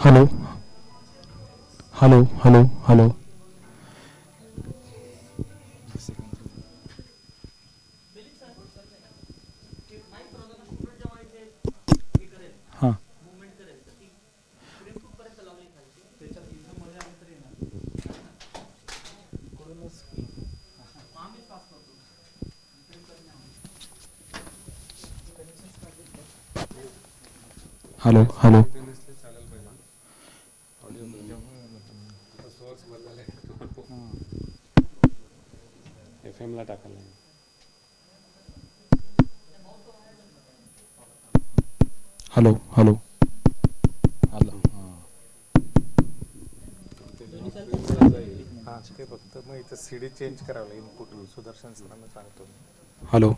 Hello hello hello hello. हां hello hello. FM ला टाकायला. Hello hello hello. हां ते फक्त मग इथं सीडी चेंज करावं लागेल. इनपुट सुदर्शन सरांना सांगतो मी. हॅलो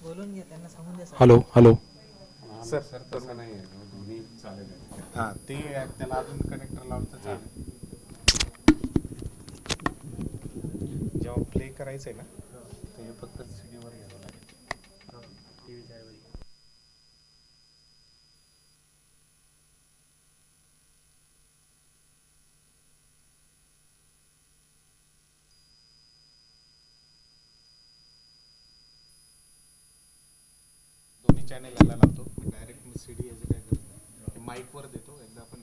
बोलून घ्या, त्यांना सांगून द्या. Hello hello. सर तसं नाही आहे, दोन्ही चालेल. हां ते त्याला अजून कनेक्टर लावलं तर चालेल. जेव्हा प्ले करायचं आहे ना, तर हे फक्त सीडीवर घ्यावं लागेल. दोन्ही चॅनेल यायला लावतो. डायरेक्ट मी सीडी याचं काय करतो, माईकवर देतो. एकदा आपण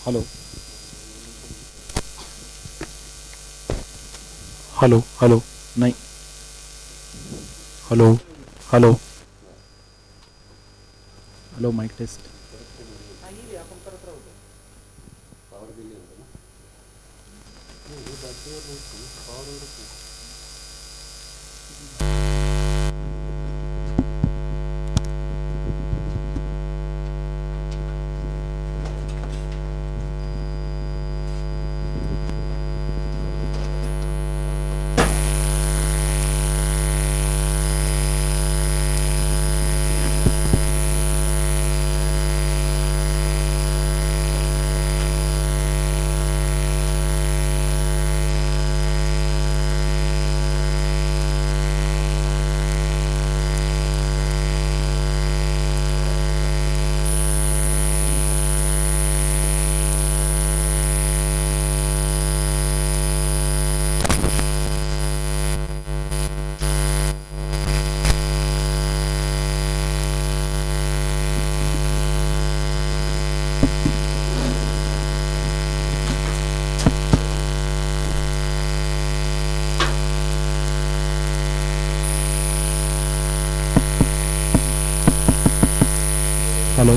हॅलो हॅलो हॅलो. नाही hello hello hello. Mic test. आपण करत राहू. पॉवर दिली होतं ना. हे बॅटरीवर पॉवरवरच. hello,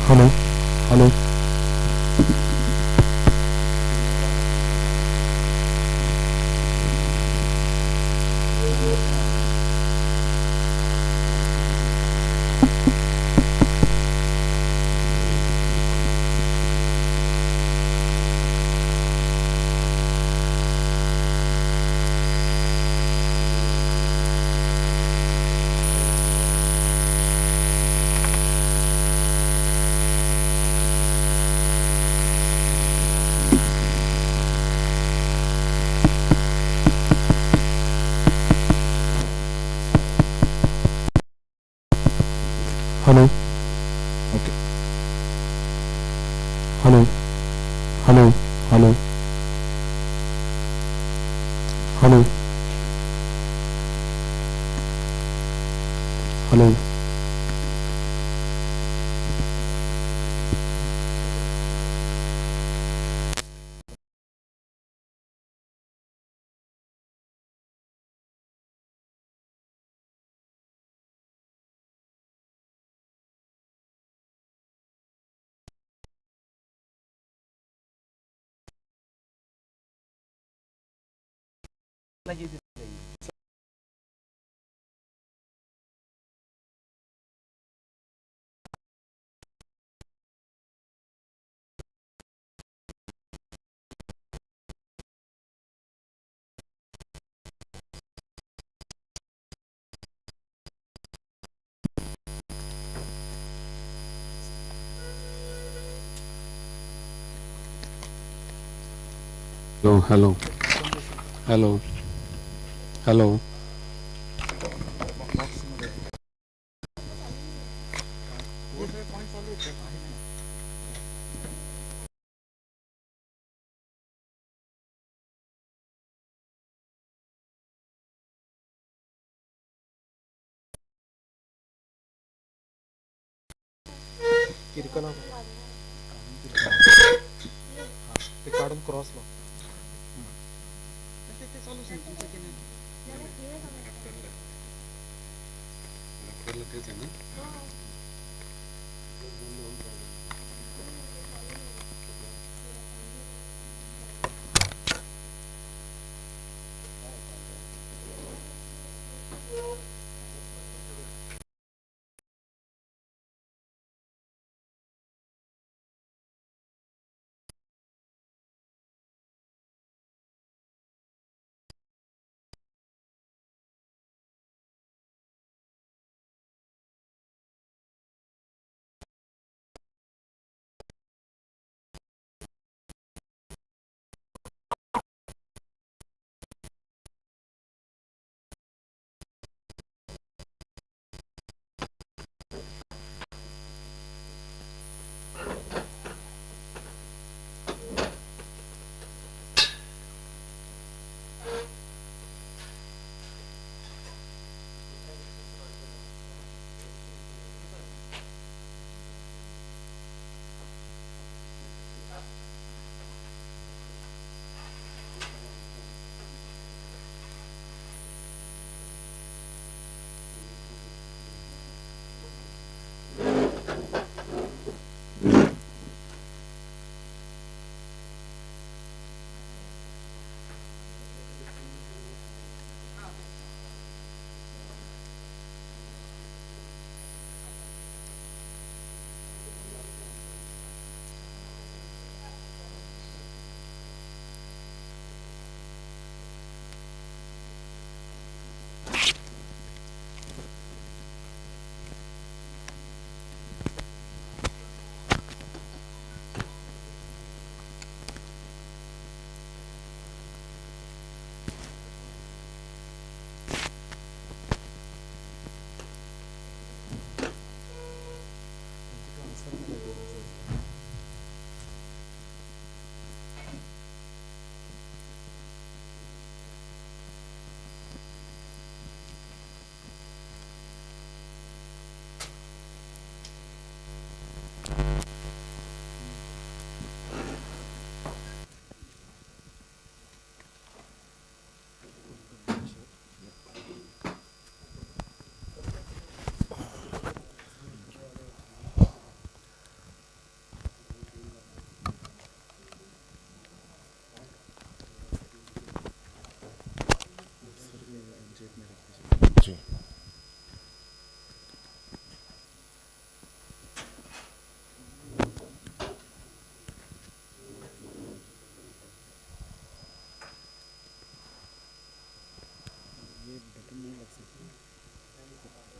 hello, hello, hello, okay, hello, hello, hello, hello, hello, hello, hello, hello, hello. किरकोळ ते काढून क्रॉस लाव. तेच आहे ना.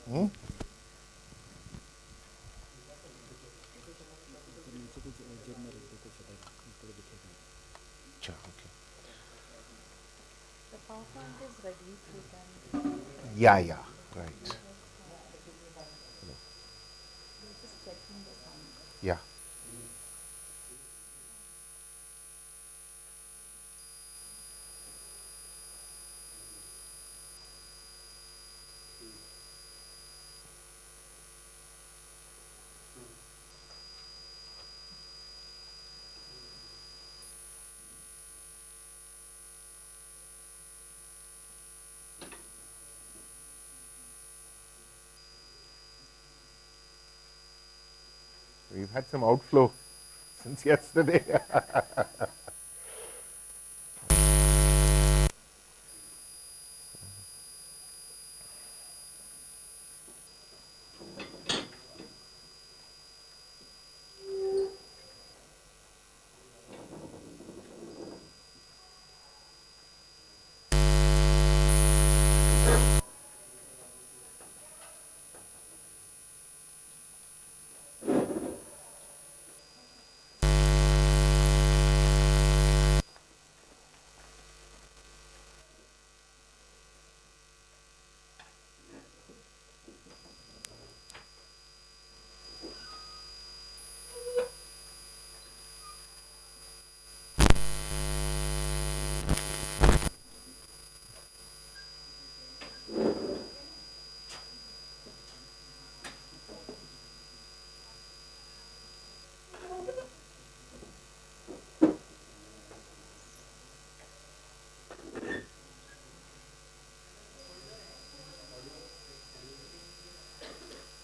Hmm? Sure, okay. The PowerPoint is ready. You can Yeah, right. just checking the sound. Yeah. We've had some outflow since yesterday.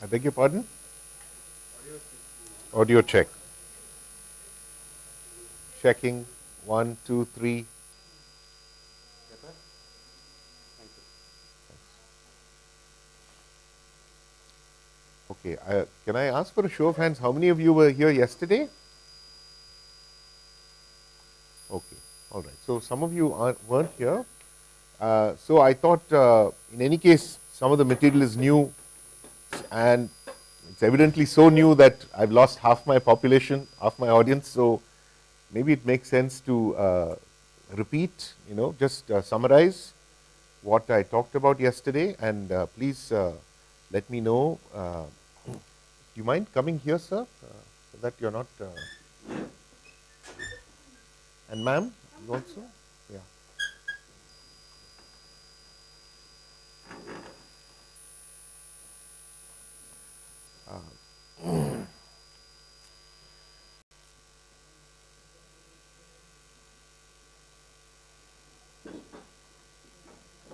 I beg your pardon? Audio check. Checking. 1, 2, 3. Better? Thank you. Okay. Can I ask for a show of hands? How many of you were here yesterday? Okay. All right. So some of you weren't here. So I thought, in any case, some of the material is new, and it's evidently so new that I've lost half my population, half my audience. So maybe it makes sense to repeat, just summarize what I talked about yesterday, and please let me know. Do you mind coming here, sir, so that you're not. And ma'am, you also? Yeah.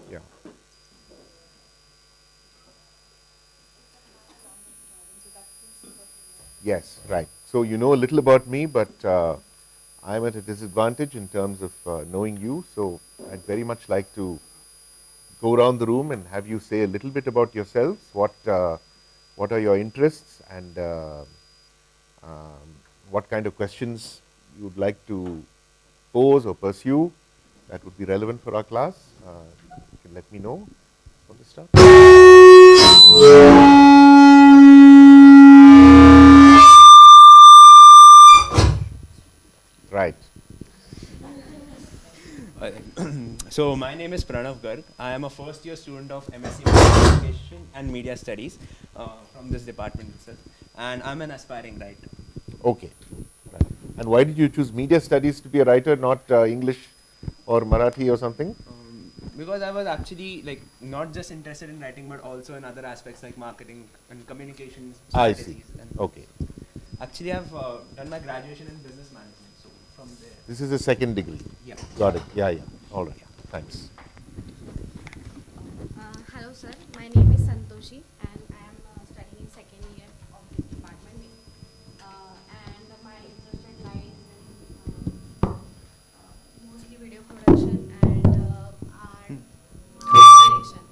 Yeah. Yes, right. So you know a little about me, but I'm at a disadvantage in terms of knowing you. So I'd very much like to go around the room and have you say a little bit about yourselves. What are your interests, and what kind of questions you would like to pose or pursue that would be relevant for our class. You can let me know. Want to start? Right. So my name is Pranav Garg. I am a first year student of MSc Mass Communication and Media Studies from this department itself, and I'm an aspiring writer. Okay. Right. And why did you choose media studies to be a writer, not English or Marathi or something? Because I was actually not just interested in writing, but also in other aspects like marketing and communications I strategies. see. And Okay. actually, I've done my graduation in business management. So from there. This is a second degree. Yeah. Got it. Yeah. All right. Thanks. Hello sir, my name is Santoshi and I am studying in second year of this department. And my interest lies in mostly video production and art direction.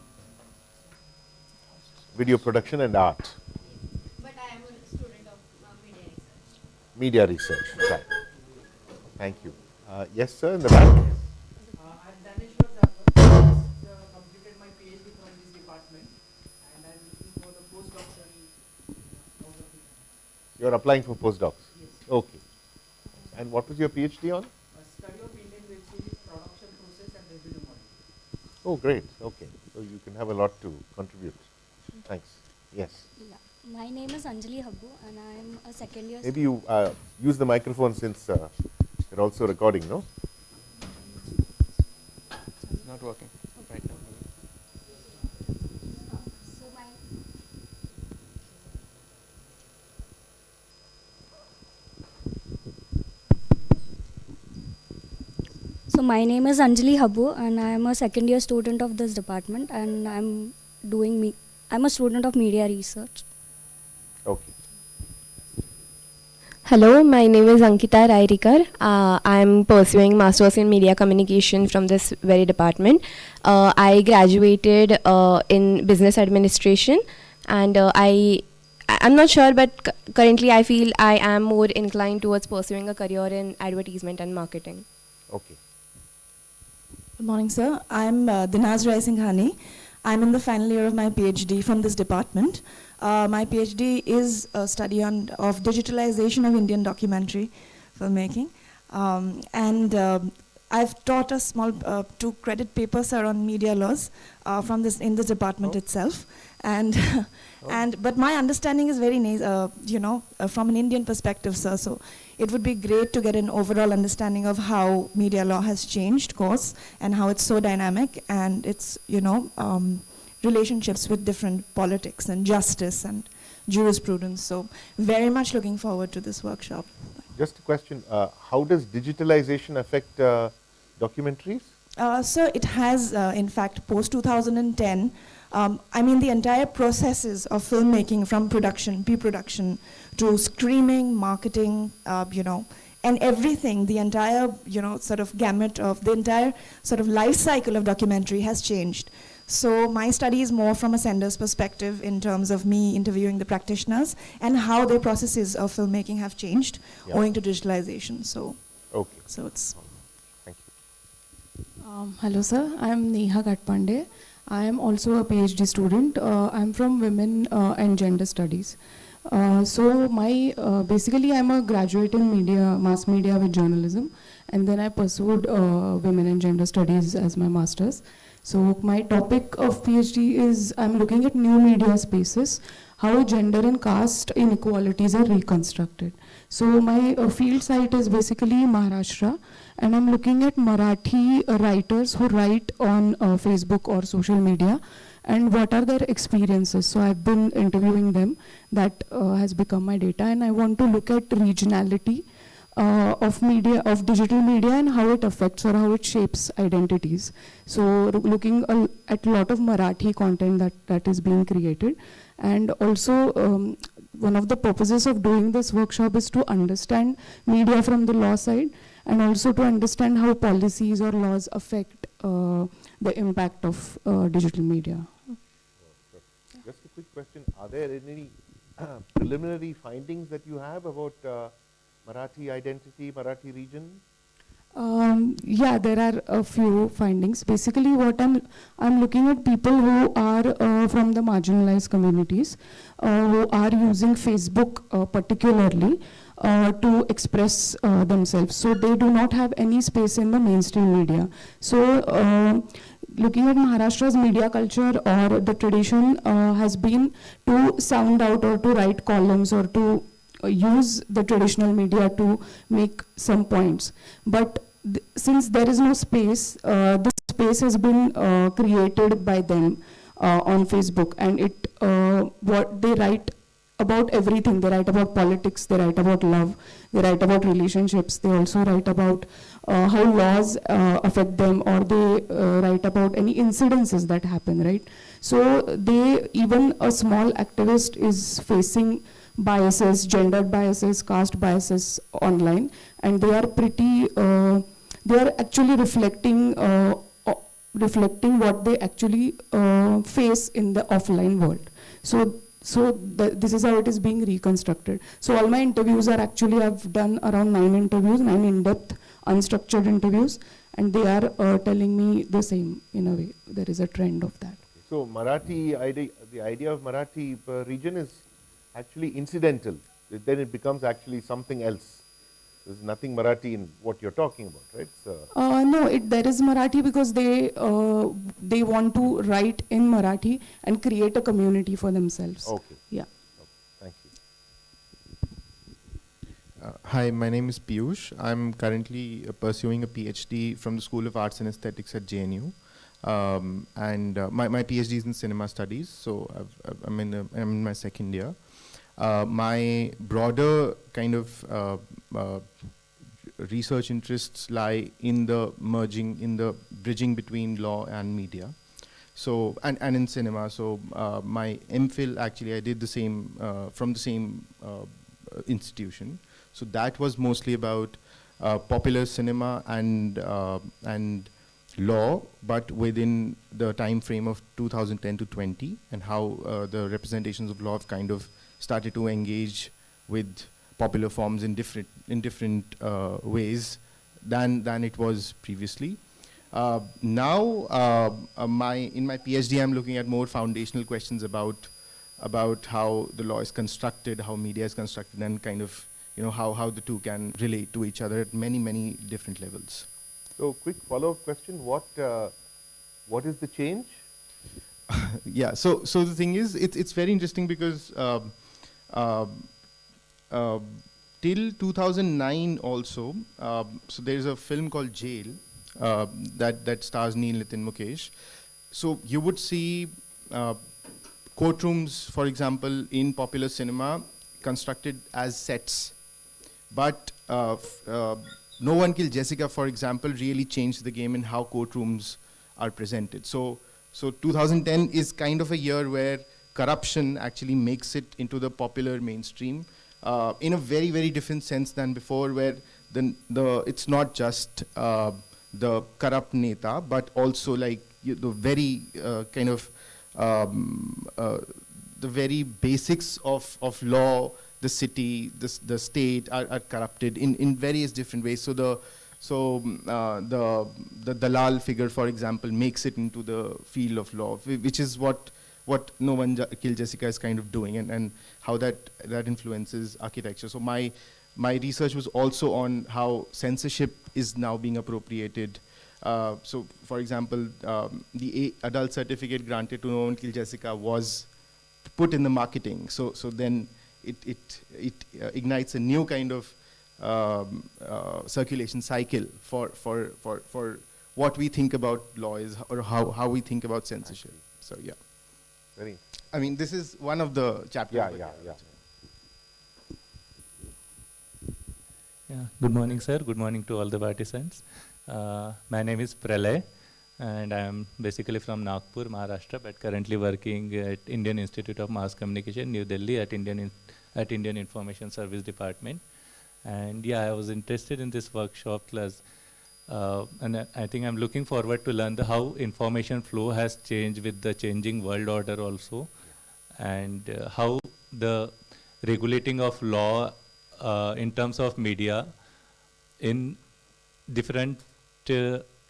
Video production and art. But I am a student of media research. Media research. Right. Thank you. Yes, sir, in the back. I'm Daneshwar Jadhav. I just completed my PhD from this department, and I'm looking for the You're applying for postdocs? Yes. Okay. And what was your PhD on? Study of Indian web series, production process and revenue model. Oh, great. Okay. So you can have a lot to contribute. Thanks. Yes. Yeah. My name is Anjali Habbu and I am a second year Maybe you use the microphone since you're also recording, no? It's not working right now. So my So my name is Anjali Habbu and I am a second year student of this department and I'm a student of media research. Okay. Hello, my name is Ankita Rairikar. I'm pursuing Masters in Media Communication from this very department. I graduated in Business Administration and I'm not sure, but currently I feel I am more inclined towards pursuing a career in advertisement and marketing. Okay. Good morning, sir. I'm Dinaz Rai Singhani. I'm in the final year of my PhD from this department. My PhD is a study of digitalization of Indian documentary filmmaking. I've taught a small 2 credit papers around media laws in this department itself. But my understanding is very, from an Indian perspective, sir. So it would be great to get an overall understanding of how media law has changed course and how it's so dynamic and its, relationships with different politics and justice and jurisprudence. So very much looking forward to this workshop. Just a question. How does digitalization affect documentaries? So it has, in fact, post-2010, the entire processes of filmmaking from production, pre-production, to screening, marketing, and everything, the entire, sort of gamut of the entire sort of life cycle of documentary has changed. So my study is more from a sender's perspective in terms of me interviewing the practitioners and how their processes of filmmaking have changed owing to digitalization. So, okay. So it's... Thank you. Hello, sir. I am Neha Gatpande. I am also a PhD student. I am from Women and Gender Studies. Basically I'm a graduate in mass media with journalism, and then I pursued Women and Gender Studies as my master's. So my topic of PhD is I'm looking at new media spaces, how gender and caste inequalities are reconstructed. So my field site is basically Maharashtra, and I'm looking at Marathi writers who write on Facebook or social media, and what are their experiences. So I've been interviewing them. That has become my data, and I want to look at regionality of media, of digital media, and how it affects or how it shapes identities. So looking at a lot of Marathi content that is being created. And also one of the purposes of doing this workshop is to understand media from the law side, and also to understand how policies or laws affect the impact of digital media. Just a quick question. Are there any preliminary findings that you have about Marathi identity, Marathi region? Yeah, there are a few findings. Basically, what I'm looking at people who are from the marginalized communities, who are using Facebook particularly to express themselves. So they do not have any space in the mainstream media. So looking at Maharashtra's media culture, or the tradition has been to sound out or to write columns or to use the traditional media to make some points. But since there is no space, this space has been created by them on Facebook, and what they write about everything. They write about politics, they write about love, they write about relationships, they also write about how laws affect them, or they write about any incidences that happen, right? So even a small activist is facing biases, gendered biases, caste biases online, and they are they are actually reflecting what they actually face in the offline world. So this is how it is being reconstructed. So all my interviews are actually, I've done around 9 interviews, 9 in-depth, unstructured interviews, and they are telling me the same in a way. There is a trend of that. So the idea of Marathi region is actually incidental. Then it becomes actually something else. There's nothing Marathi in what you're talking about, right? So No, there is Marathi because they want to write in Marathi and create a community for themselves. okay. Yeah. Thank you. Hi, my name is Piyush. I'm currently pursuing a PhD from the School of Arts and Aesthetics at JNU. My PhD is in cinema studies, so I'm in my second year. My broader kind of research interests lie in the bridging between law and media. So, and in cinema. So my MPhil, actually, I did the same, from the same institution. So that was mostly about popular cinema and law, but within the time frame of 2010 to 20, and how the representations of law have kind of started to engage with popular forms in different ways than it was previously. Now, in my PhD, I'm looking at more foundational questions about how the law is constructed, how media is constructed, and kind of how the two can relate to each other at many different levels. So, quick follow-up question: What is the change? Yeah. So the thing is, it's very interesting because till 2009 also, so there's a film called Jail that stars Neil Nitin Mukesh. So you would see courtrooms, for example, in popular cinema constructed as sets, but No One Killed Jessica, for example, really changed the game in how courtrooms are presented. So 2010 is kind of a year where corruption actually makes it into the popular mainstream in a very different sense than before, where it's not just the corrupt neta, but also like the very kind of the very basics of law, the city, the state are corrupted in various different ways. So the Dalal figure, for example, makes it into the field of law, which is what No One Killed Jessica is kind of doing, and how that influences architecture. So my research was also on how censorship is now being appropriated. So, for example, the adult certificate granted to No One Killed Jessica was put in the marketing. So then it ignites a new kind of circulation cycle for what we think about law is, or how we think about censorship. So yeah. Very. I mean, this is one of the chapters. Yeah. Yeah. Good morning, sir. Good morning to all the participants. My name is Pralay, and I am basically from Nagpur, Maharashtra, but currently working at Indian Institute of Mass Communication, New Delhi, at Indian Information Service Department. And yeah, I was interested in this workshop class, and I think I'm looking forward to learn how information flow has changed with the changing world order also, and how the regulating of law in terms of media in different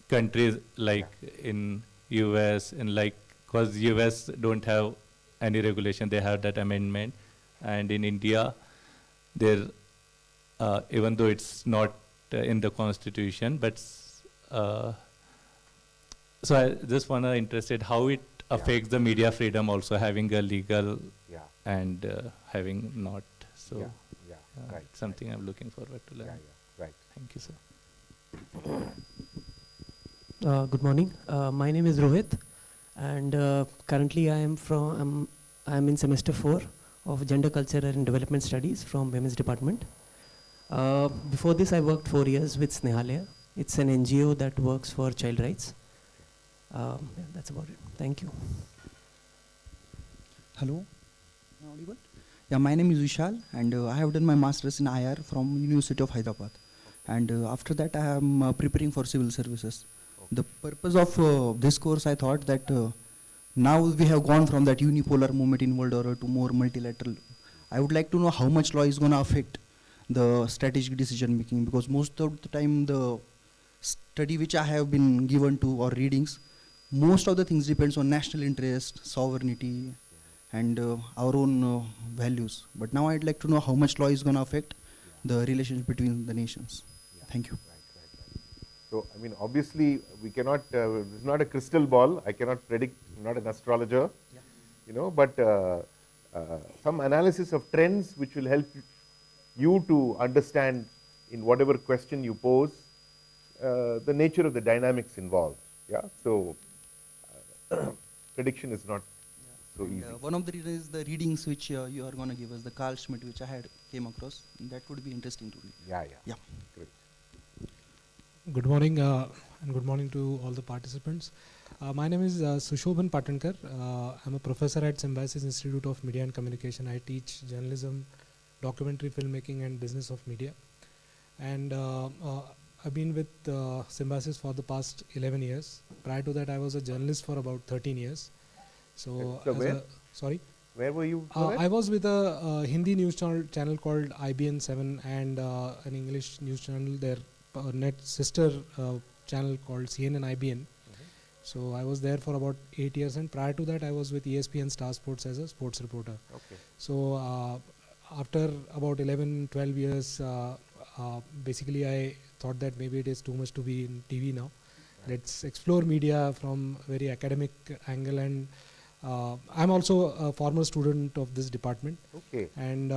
countries, like in US, and like, because US don't have any regulation, they have that amendment, and in India, there, even though it's not in the constitution, but so I just wanna interested how it affects the media freedom also, having a legal and having not. So Right. Something I'm looking forward to learn. Right. Thank you, sir. Good morning. My name is Rohit, and currently I am in semester 4 of Gender, Culture and Development Studies from Women's Department. Before this, I worked 4 years with Snehalaya. It's an NGO that works for child rights. Yeah, that's about it. Thank you. Hello. Am I audible? Yeah, my name is Vishal, and I have done my master's in IR from University of Hyderabad. And after that, I am preparing for civil services. The purpose of this course, I thought that now we have gone from that unipolar movement in world order to more multilateral. I would like to know how much law is going to affect the strategic decision making, because most of the time the study which I have been given to, or readings, most of the things depends on national interest, sovereignty, and our own values. But now I'd like to know how much law is going to affect the relationship between the nations. Thank you. So, I mean, obviously, we cannot, this is not a crystal ball. I cannot predict, I'm not an astrologer, you know, but some analysis of trends which will help you to understand in whatever question you pose, the nature of the dynamics involved. Yeah. So, prediction is not so easy. One of the reasons is the readings which you are going to give us, the Carl Schmitt, which I had came across. That would be interesting to read. Yeah. Great. Good morning and good morning to all the participants. My name is Sushobhan Patankar. I'm a professor at Symbiosis Institute of Media and Communication. I teach journalism, documentary filmmaking and business of media. And I've been with Symbiosis for the past 11 years. Prior to that, I was a journalist for about 13 years. So, where? Sorry? Where were you? I was with a Hindi news channel called IBN 7 and an English news channel, their net sister channel called CNN IBN. So I was there for about 8 years, and prior to that I was with ESPN Star Sports as a sports reporter. So after about 11-12 years, basically I thought that maybe it is too much to be in TV now. Let's explore media from very academic angle, and I'm also a former student of this department. And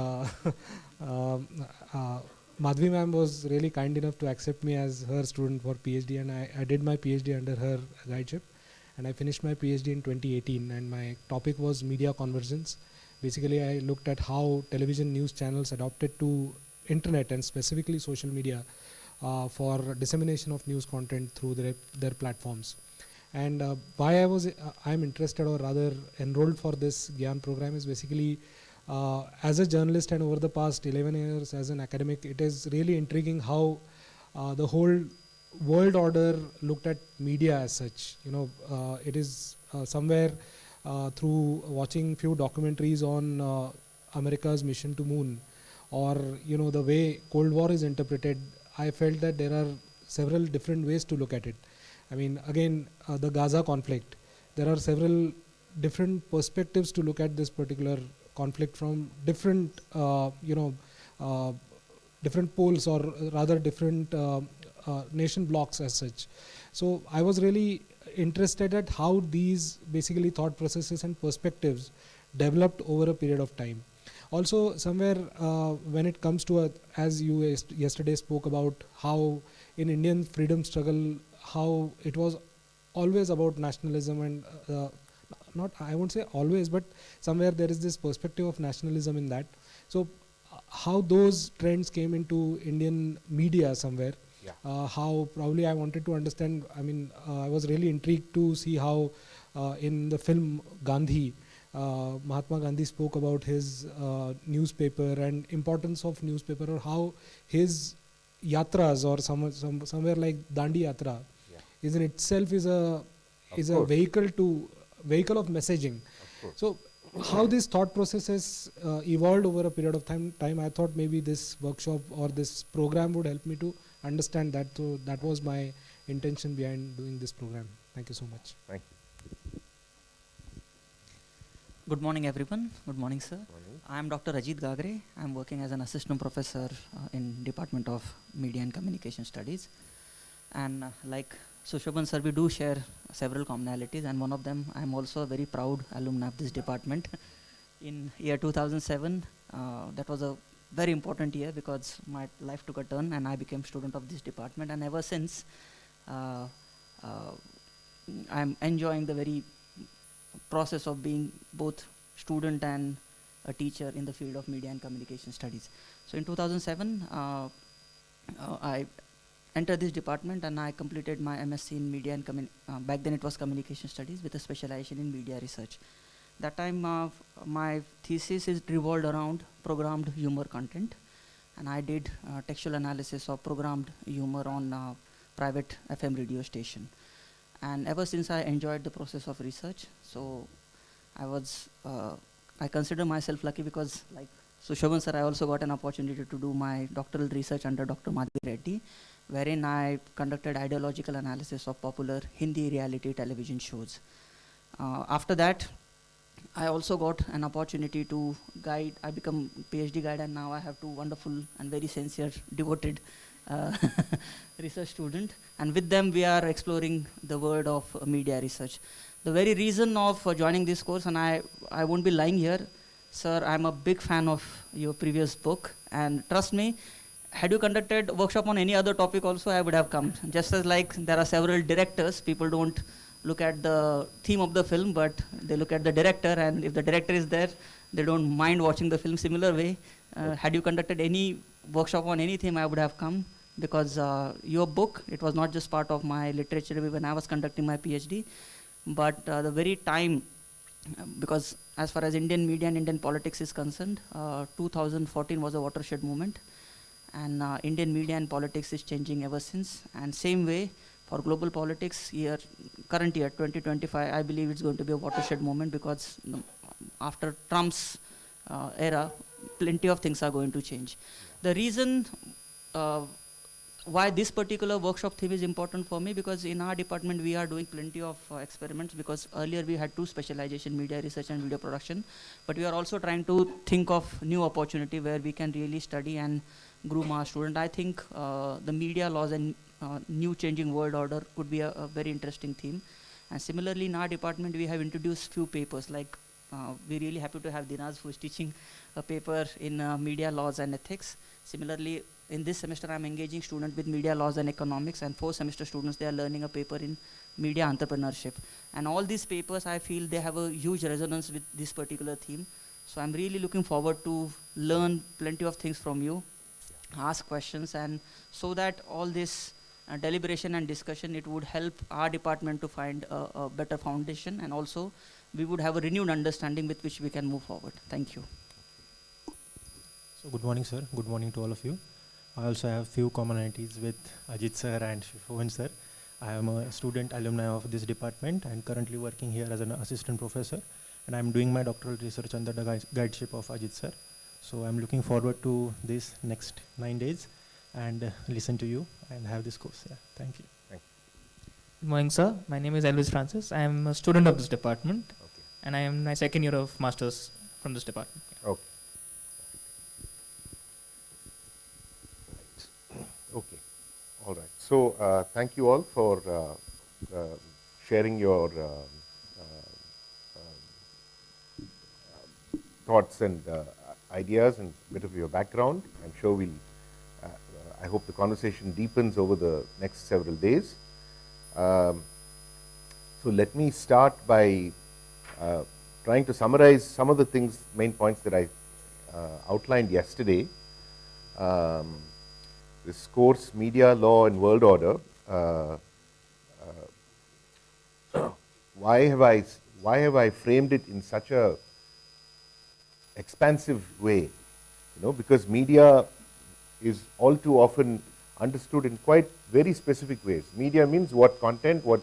Madhvi ma'am was really kind enough to accept me as her student for PhD, and I did my PhD under her guideship, and I finished my PhD in 2018, and my topic was media convergence. Basically, I looked at how television news channels adopted to internet and specifically social media for dissemination of news content through their platforms. And why I'm interested, or rather enrolled for this Gyan program, is basically as a journalist and over the past 11 years as an academic, it is really intriguing how the whole world order looked at media as such. You know, it is somewhere through watching few documentaries on America's mission to moon, or you know, the way Cold War is interpreted, I felt that there are several different ways to look at it. I mean, again, the Gaza conflict, there are several different perspectives to look at this particular conflict from different, different poles, or rather different nation blocks as such. So I was really interested at how these basically thought processes and perspectives developed over a period of time. Also, somewhere when it comes to, as you yesterday spoke about how in Indian freedom struggle, how it was always about nationalism, and not, I won't say always, but somewhere there is this perspective of nationalism in that. So how those trends came into Indian media somewhere, how probably I wanted to understand. I mean, I was really intrigued to see how in the film Gandhi, Mahatma Gandhi spoke about his newspaper and importance of newspaper, or how his yatras, or somewhere like Dandi Yatra, is in itself is a vehicle of messaging. So how these thought processes evolved over a period of time, I thought maybe this workshop or this program would help me to understand that. So that was my intention behind doing this program. Thank you so much. Thank you. Good morning, everyone. Good morning, sir. I am Dr. Ajit Gagre. I am working as an assistant professor in Department of Media and Communication Studies. And like Sushobhan sir, we do share several commonalities, and one of them, I am also a very proud alumni of this department. In year 2007, that was a very important year because my life took a turn and I became student of this department, and ever since I am enjoying the very process of being both student and a teacher in the field of media and communication studies. So in 2007, I entered this department and I completed my MSc in media and back then it was communication studies with a specialization in media research. That time my thesis is revolved around programmed humor content, and I did textual analysis of programmed humor on private FM radio station. And ever since I enjoyed the process of research, so I consider myself lucky because, like Sushobhan sir, I also got an opportunity to do my doctoral research under Dr. Madhvi Reddy, wherein I conducted ideological analysis of popular Hindi reality television shows. After that, I also got an opportunity to guide. I become PhD guide, and now I have two wonderful and very sincere, devoted research students. And with them, we are exploring the world of media research. The very reason of joining this course, and I won't be lying here, sir, I'm a big fan of your previous book. And trust me, had you conducted a workshop on any other topic also, I would have come. Just as like there are several directors, people don't look at the theme of the film, but they look at the director, and if the director is there, they don't mind watching the film. Similar way, had you conducted any workshop on any theme, I would have come, because your book, it was not just part of my literature review when I was conducting my PhD, but the very time, because as far as Indian media and Indian politics is concerned, 2014 was a watershed moment, and Indian media and politics is changing ever since. And same way, for global politics, current year 2025, I believe it's going to be a watershed moment, because after Trump's era, plenty of things are going to change. The reason why this particular workshop theme is important for me, because in our department we are doing plenty of experiments, because earlier we had two specialization, media research and video production, but we are also trying to think of new opportunity where we can really study and groom our student. I think the media laws and new changing world order could be a very interesting theme. And similarly, in our department, we have introduced few papers, like we're really happy to have Dinaz, who is teaching a paper in media laws and ethics. Similarly, in this semester, I'm engaging students with media laws and economics, and 4th semester students, they are learning a paper in media entrepreneurship. And all these papers, I feel they have a huge resonance with this particular theme. So I'm really looking forward to learn plenty of things from you, ask questions, and so that all this deliberation and discussion, it would help our department to find a better foundation, and also we would have a renewed understanding with which we can move forward. Thank you. So good morning, sir. Good morning to all of you. I also have few commonalities with Ajit sir and Shivmohan sir. I am a student alumni of this department and currently working here as an assistant professor, and I am doing my doctoral research under the guideship of Ajit sir. So I'm looking forward to this next 9 days and listen to you and have this course. Yeah, thank you. Good morning, sir. My name is Elvis Francis. I am a student of this department, and I am in my second year of masters from this department. Yeah. Okay. Right. Okay. All right. So thank you all for sharing your thoughts and ideas and a bit of your background. I'm sure I hope the conversation deepens over the next several days. So let me start by trying to summarize some of the things, main points that I outlined yesterday. This course, Media, Law and World Order, why have I framed it in such a expansive way? Because media is all too often understood in quite very specific ways. Media means what content, what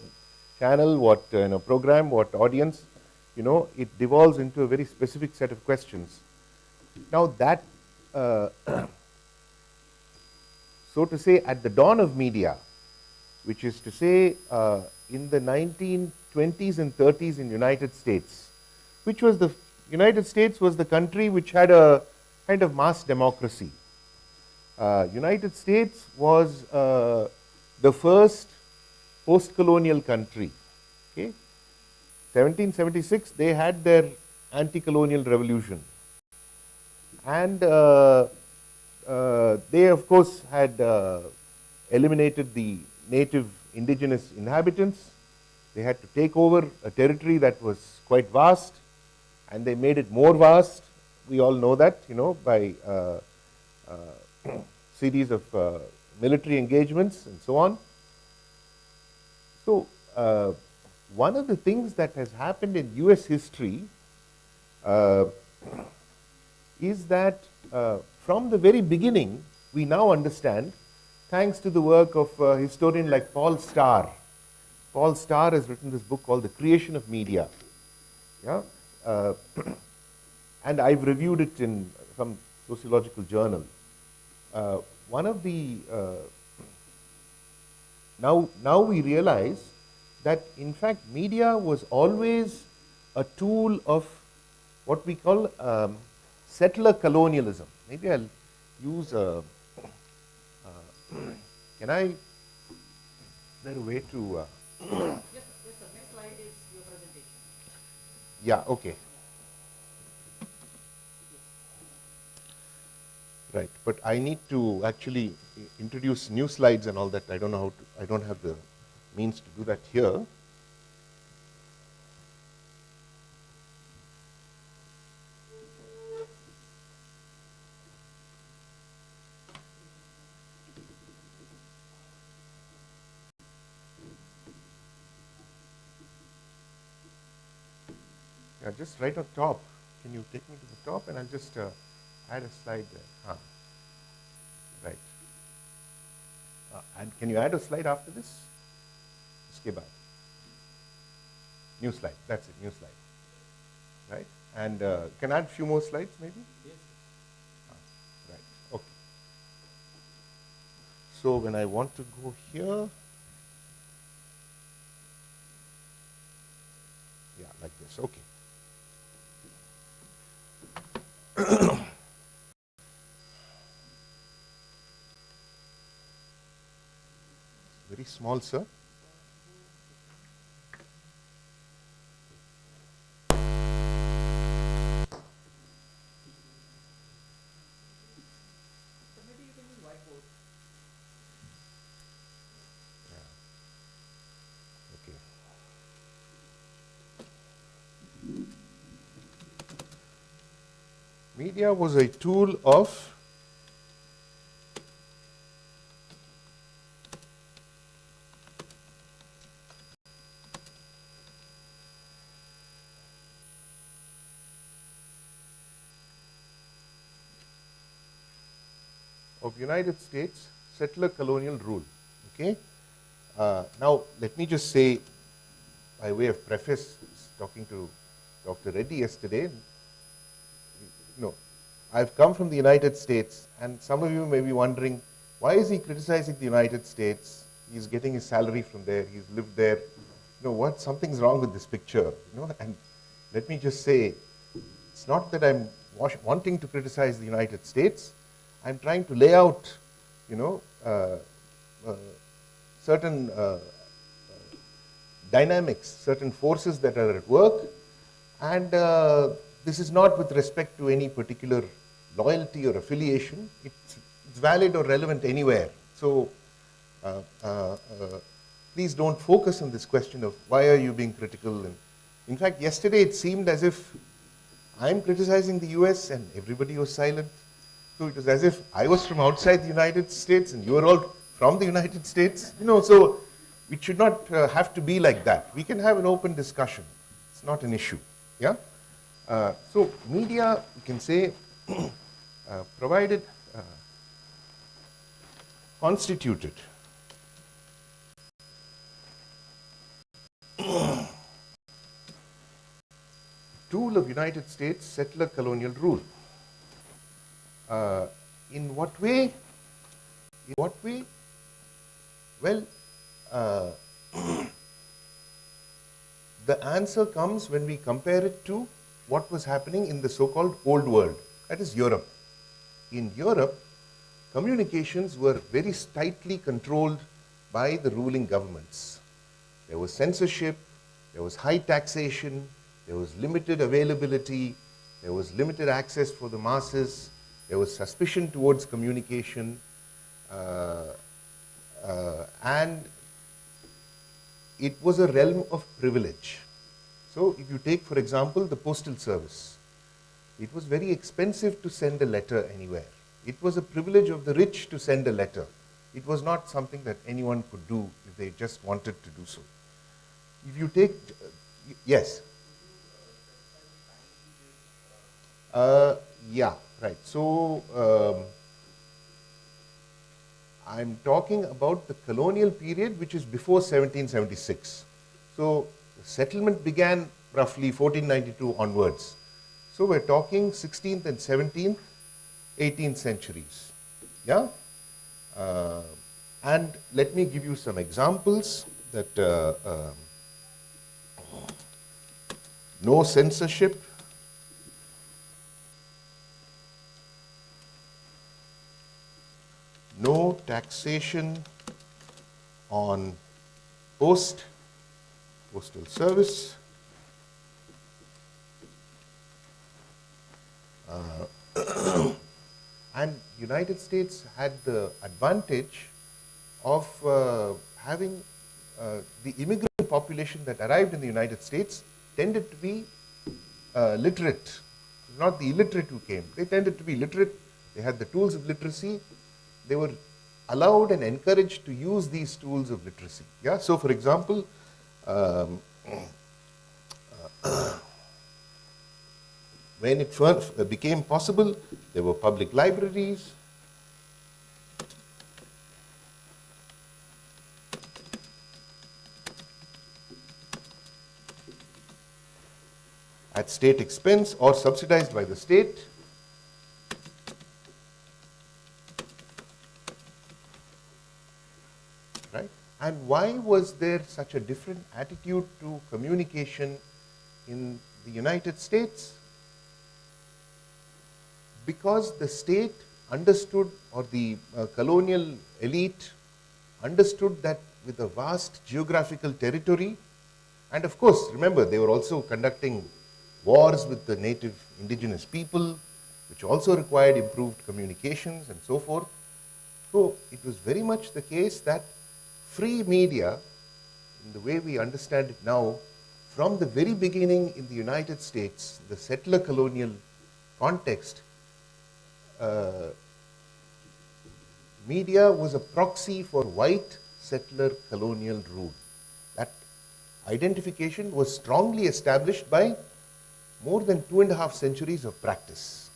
channel, what program, what audience. It devolves into a very specific set of questions. Now that, so to say, at the dawn of media, which is to say in the 1920s and 30s in United States, which was the United States was the country which had a kind of mass democracy. United States was the first post-colonial country. Okay, 1776 they had their anti-colonial revolution, and they of course had eliminated the native indigenous inhabitants. They had to take over a territory that was quite vast, and they made it more vast. We all know that, by series of military engagements and so on. So one of the things that has happened in US history is that from the very beginning, we now understand, thanks to the work of a historian like Paul Starr. Paul Starr has written this book called The Creation of Media. Yeah? And I've reviewed it in some sociological journal. One of the now we realize that in fact media was always a tool of what we call settler colonialism. Maybe I'll use can I, is there a way to Yes, sir. Next slide is your presentation. yeah, okay. Right, but I need to actually introduce new slides and all that. I don't know how to, I don't have the means to do that here. Yeah, just right on top. Can you take me to the top and I'll just add a slide there. Right. And can you add a slide after this? Uske baad. New slide. That's it. New slide. Right. And can I add a few more slides maybe? Yes. Right. Okay. So when I want to go here, yeah, like this. Okay. Very small, sir. So maybe you can use whiteboard. Okay. Media was a tool of United States settler colonial rule. Okay. Now let me just say, by way of preface, talking to Dr. Reddy yesterday, no, I've come from the United States, and some of you may be wondering, why is he criticizing the United States? He's getting his salary from there, he's lived there. You know what, something's wrong with this picture, you know, and let me just say, it's not that I'm wanting to criticize the United States. I'm trying to lay out, you know, certain dynamics, certain forces that are at work, and this is not with respect to any particular loyalty or affiliation. It's valid or relevant anywhere. So please don't focus on this question of why are you being critical. And in fact, yesterday it seemed as if I'm criticizing the US and everybody was silent. So it was as if I was from outside the United States and you are all from the United States. You know, so it should not have to be like that. We can have an open discussion. It's not an issue. Yeah. So media, you can say, provided, constituted tool of United States settler colonial rule. In what way? In what way? Well, the answer comes when we compare it to what was happening in the so-called Old World, that is Europe. In Europe, communications were very tightly controlled by the ruling governments. There was censorship, there was high taxation, there was limited availability, there was limited access for the masses, there was suspicion towards communication, and it was a realm of privilege. So if you take, for example, the postal service, it was very expensive to send a letter anywhere. It was a privilege of the rich to send a letter. It was not something that anyone could do if they just wanted to do so. If you take, yes. Yeah, right. So I'm talking about the colonial period, which is before 1776. So the settlement began roughly 1492 onwards. So we're talking 16th and 17th, 18th centuries. Yeah. And let me give you some examples that no censorship, no taxation on postal service, and United States had the advantage of having the immigrant population that arrived in the United States tended to be literate. Not the illiterate who came. They tended to be literate. They had the tools of literacy. They were allowed and encouraged to use these tools of literacy. Yeah. So, for example, when it first became possible, there were public libraries. At state expense or subsidized by the state. Right? And why was there such a different attitude to communication in the United States? Because the state understood, or the colonial elite understood, that with a vast geographical territory, and of course, remember, they were also conducting wars with the native indigenous people, which also required improved communications and so forth. So it was very much the case that free media, in the way we understand it now, from the very beginning in the United States, the settler colonial context, media was a proxy for white settler colonial rule. That identification was strongly established by more than 2.5 centuries of practice.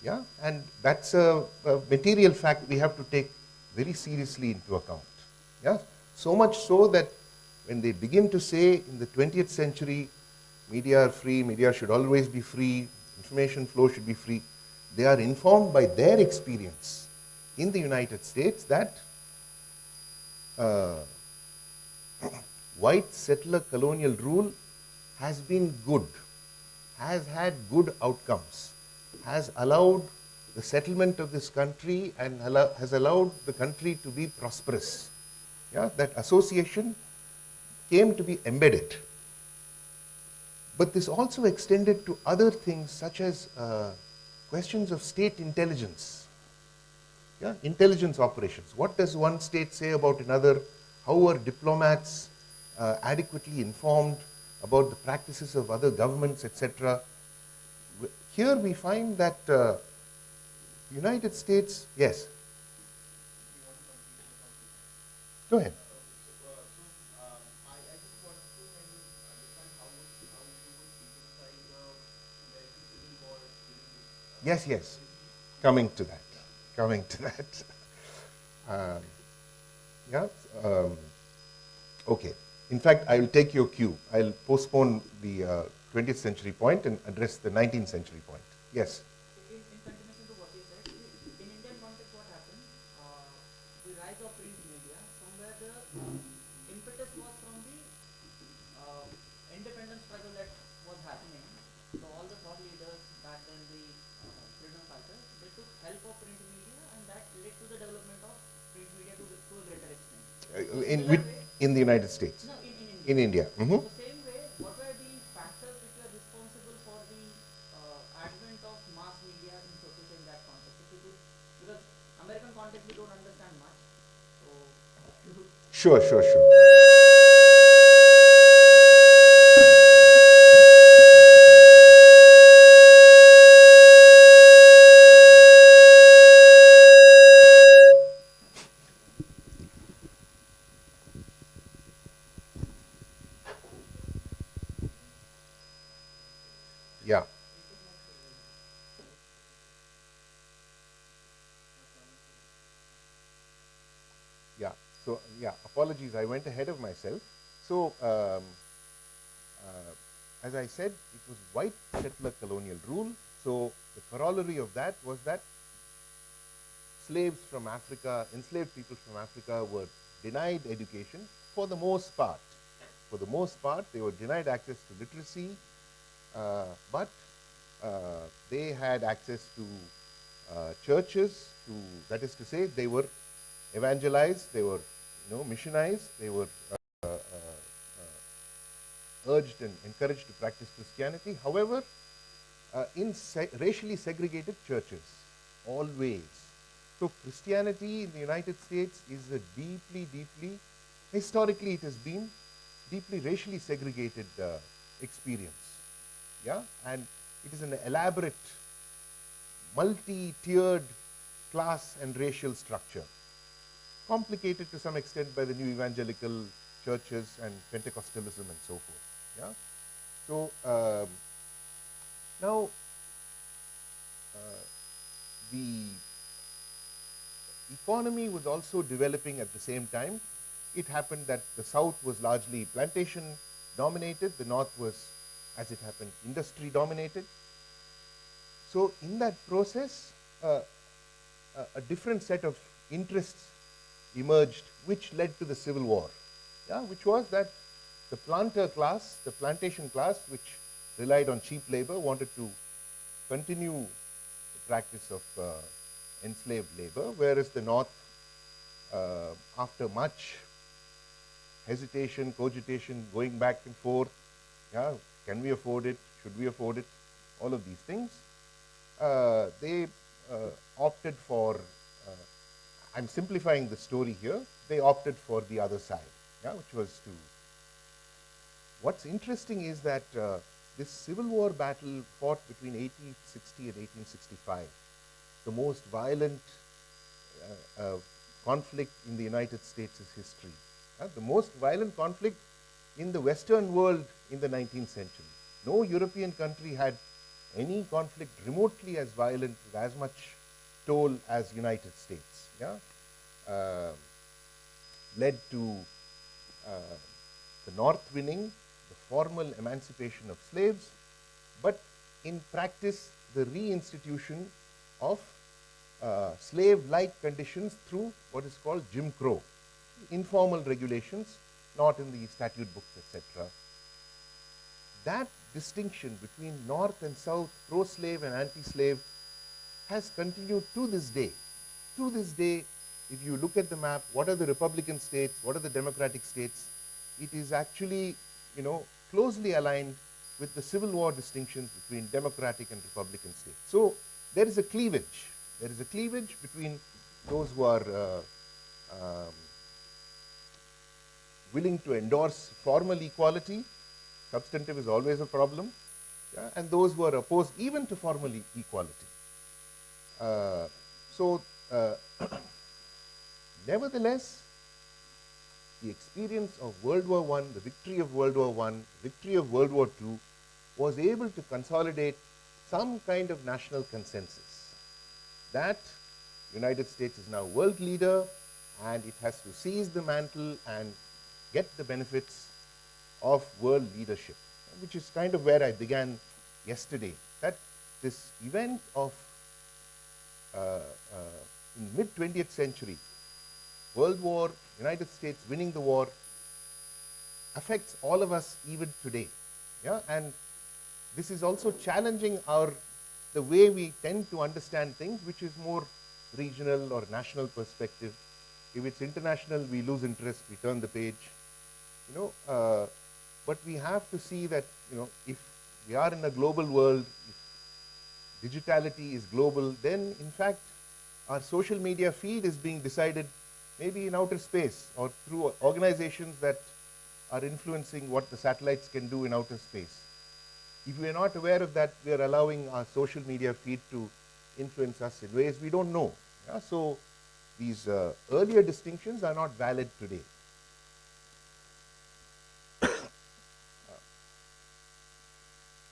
Yeah, and that's a material fact we have to take very seriously into account. Yeah, so much so that when they begin to say in the 20th century, media are free, media should always be free, information flow should be free, they are informed by their experience in the United States that white settler colonial rule has been good, has had good outcomes, has allowed the settlement of this country and has allowed the country to be prosperous. Yeah, that association came to be embedded. But this also extended to other things such as questions of state intelligence. Yeah, intelligence operations. What does one state say about another? How are diplomats adequately informed about the practices of other governments, etc.? Here we find that the United States, yes. Go ahead. Yes, yes. Coming to that. Yeah. Okay. In fact, I will take your cue. I'll postpone the 20th century point and address the 19th century point. Yes. In continuation to what you said, in Indian context, what happened? The rise of print media, somewhere the impetus was from the independence struggle that was happening. So all the thought leaders back then, the freedom fighters, they took help of print media, and that led to the development of print media to a greater extent. In the United States? No, in India. Mm-hmm. The same way, what were the factors which were responsible for the advent of mass media in, so to say, in that context? If you could, because American context we don't understand much. So, Sure. Yeah. Yeah. So, yeah, apologies, I went ahead of myself. So, as I said, it was white settler colonial rule. So, the corollary of that was that slaves from Africa, enslaved people from Africa were denied education for the most part. For the most part, they were denied access to literacy, but they had access to churches, that is to say, they were evangelized, they were missionized, they were urged and encouraged to practice Christianity. However, in racially segregated churches, always. So Christianity in the United States is a deeply, historically it has been deeply racially segregated experience. Yeah, and it is an elaborate, multi-tiered class and racial structure, complicated to some extent by the new evangelical churches and Pentecostalism and so forth. Yeah, so now the economy was also developing at the same time. It happened that the South was largely plantation dominated, the North was, as it happened, industry dominated. So in that process, a different set of interests emerged, which led to the Civil War, yeah, which was that the planter class, the plantation class, which relied on cheap labor, wanted to continue the practice of enslaved labor, whereas the North, after much hesitation, cogitation, going back and forth, yeah, can we afford it, should we afford it, all of these things, they opted for, I'm simplifying the story here, they opted for the other side, yeah, which was to, what's interesting is that this Civil War battle fought between 1860 and 1865, the most violent conflict in the United States' history. The most violent conflict in the Western world in the 19th century. No European country had any conflict remotely as violent, with as much toll as United States. Yeah? Led to the North winning, the formal emancipation of slaves, but in practice the reinstitution of slave-like conditions through what is called Jim Crow, informal regulations, not in the statute books, etc. That distinction between North and South, pro-slave and anti-slave, has continued to this day. To this day, if you look at the map, what are the Republican states, what are the Democratic states, it is actually, closely aligned with the Civil War distinctions between Democratic and Republican states. So there is a cleavage. There is a cleavage between those who are willing to endorse formal equality, substantive is always a problem, yeah, and those who are opposed even to formal equality. Nevertheless, the experience of World War I, the victory of World War I, victory of World War II, was able to consolidate some kind of national consensus that United States is now world leader and it has to seize the mantle and get the benefits of world leadership, which is kind of where I began yesterday, that this event of in mid-20th century, World War, United States winning the war, affects all of us even today. Yeah? And this is also challenging the way we tend to understand things, which is more regional or national perspective. If it's international, we lose interest, we turn the page. But we have to see that, if we are in a global world, if digitality is global, then in fact, our social media feed is being decided maybe in outer space or through organizations that are influencing what the satellites can do in outer space. If we are not aware of that, we are allowing our social media feed to influence us in ways we don't know. Yeah? So these earlier distinctions are not valid today.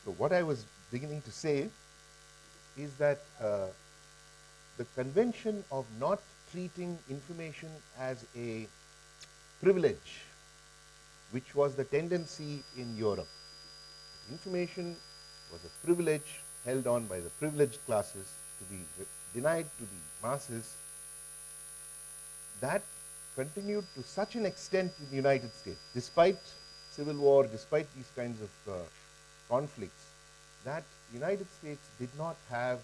So what I was beginning to say is that the convention of not treating information as a privilege, which was the tendency in Europe. Information was a privilege held on by the privileged classes to be denied to the masses, that continued to such an extent in the United States, despite civil war, despite these kinds of conflicts, that the United States did not have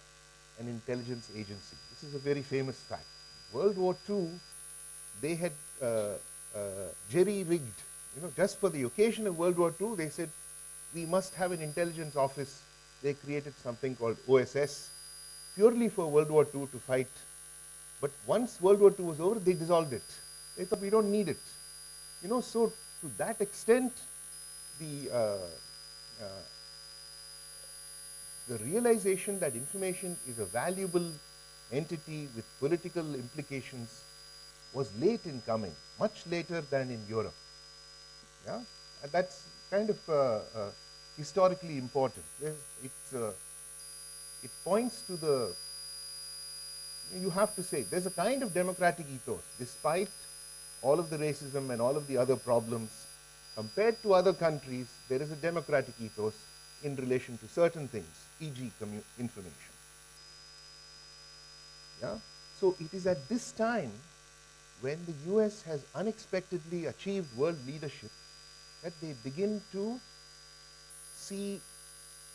an intelligence agency. This is a very famous fact. World War II, they had jerry-rigged, just for the occasion of World War II, they said, we must have an intelligence office. They created something called OSS, purely for World War II to fight. But once World War II was over, they dissolved it. They thought, we don't need it. So to that extent, the realization that information is a valuable entity with political implications was late in coming, much later than in Europe. Yeah, and that's kind of historically important. It points to the, you have to say, there's a kind of democratic ethos, despite all of the racism and all of the other problems. Compared to other countries, there is a democratic ethos in relation to certain things, e.g. information. Yeah? So it is at this time when the US has unexpectedly achieved world leadership that they begin to see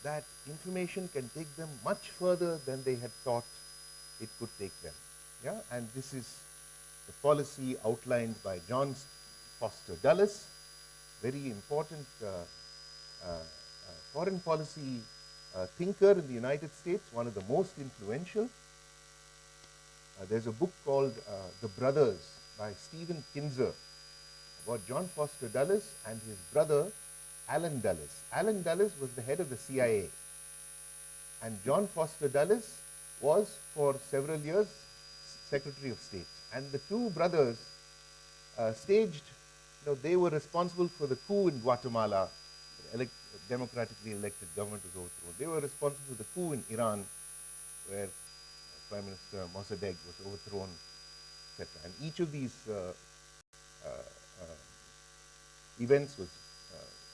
that information can take them much further than they had thought it could take them. Yeah? And this is the policy outlined by John Foster Dulles, very important foreign policy thinker in the United States, one of the most influential. There's a book called The Brothers by Stephen Kinzer about John Foster Dulles and his brother Allen Dulles. Allen Dulles was the head of the CIA, and John Foster Dulles was for several years Secretary of State. And the two brothers staged, they were responsible for the coup in Guatemala. Democratically elected government was overthrown. They were responsible for the coup in Iran, where Prime Minister Mossadegh was overthrown, etc. And each of these events was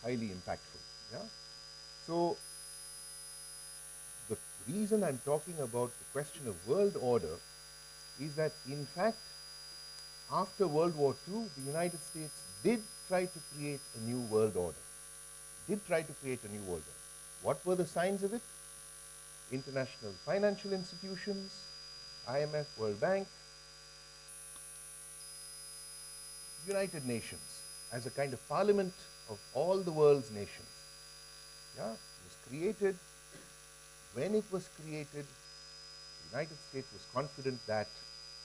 highly impactful. Yeah? So the reason I'm talking about the question of world order is that, in fact, after World War II, the United States did try to create a new world order. What were the signs of it? International financial institutions, IMF, World Bank, United Nations as a kind of parliament of all the world's nations. Yeah, it was created. When it was created, the United States was confident that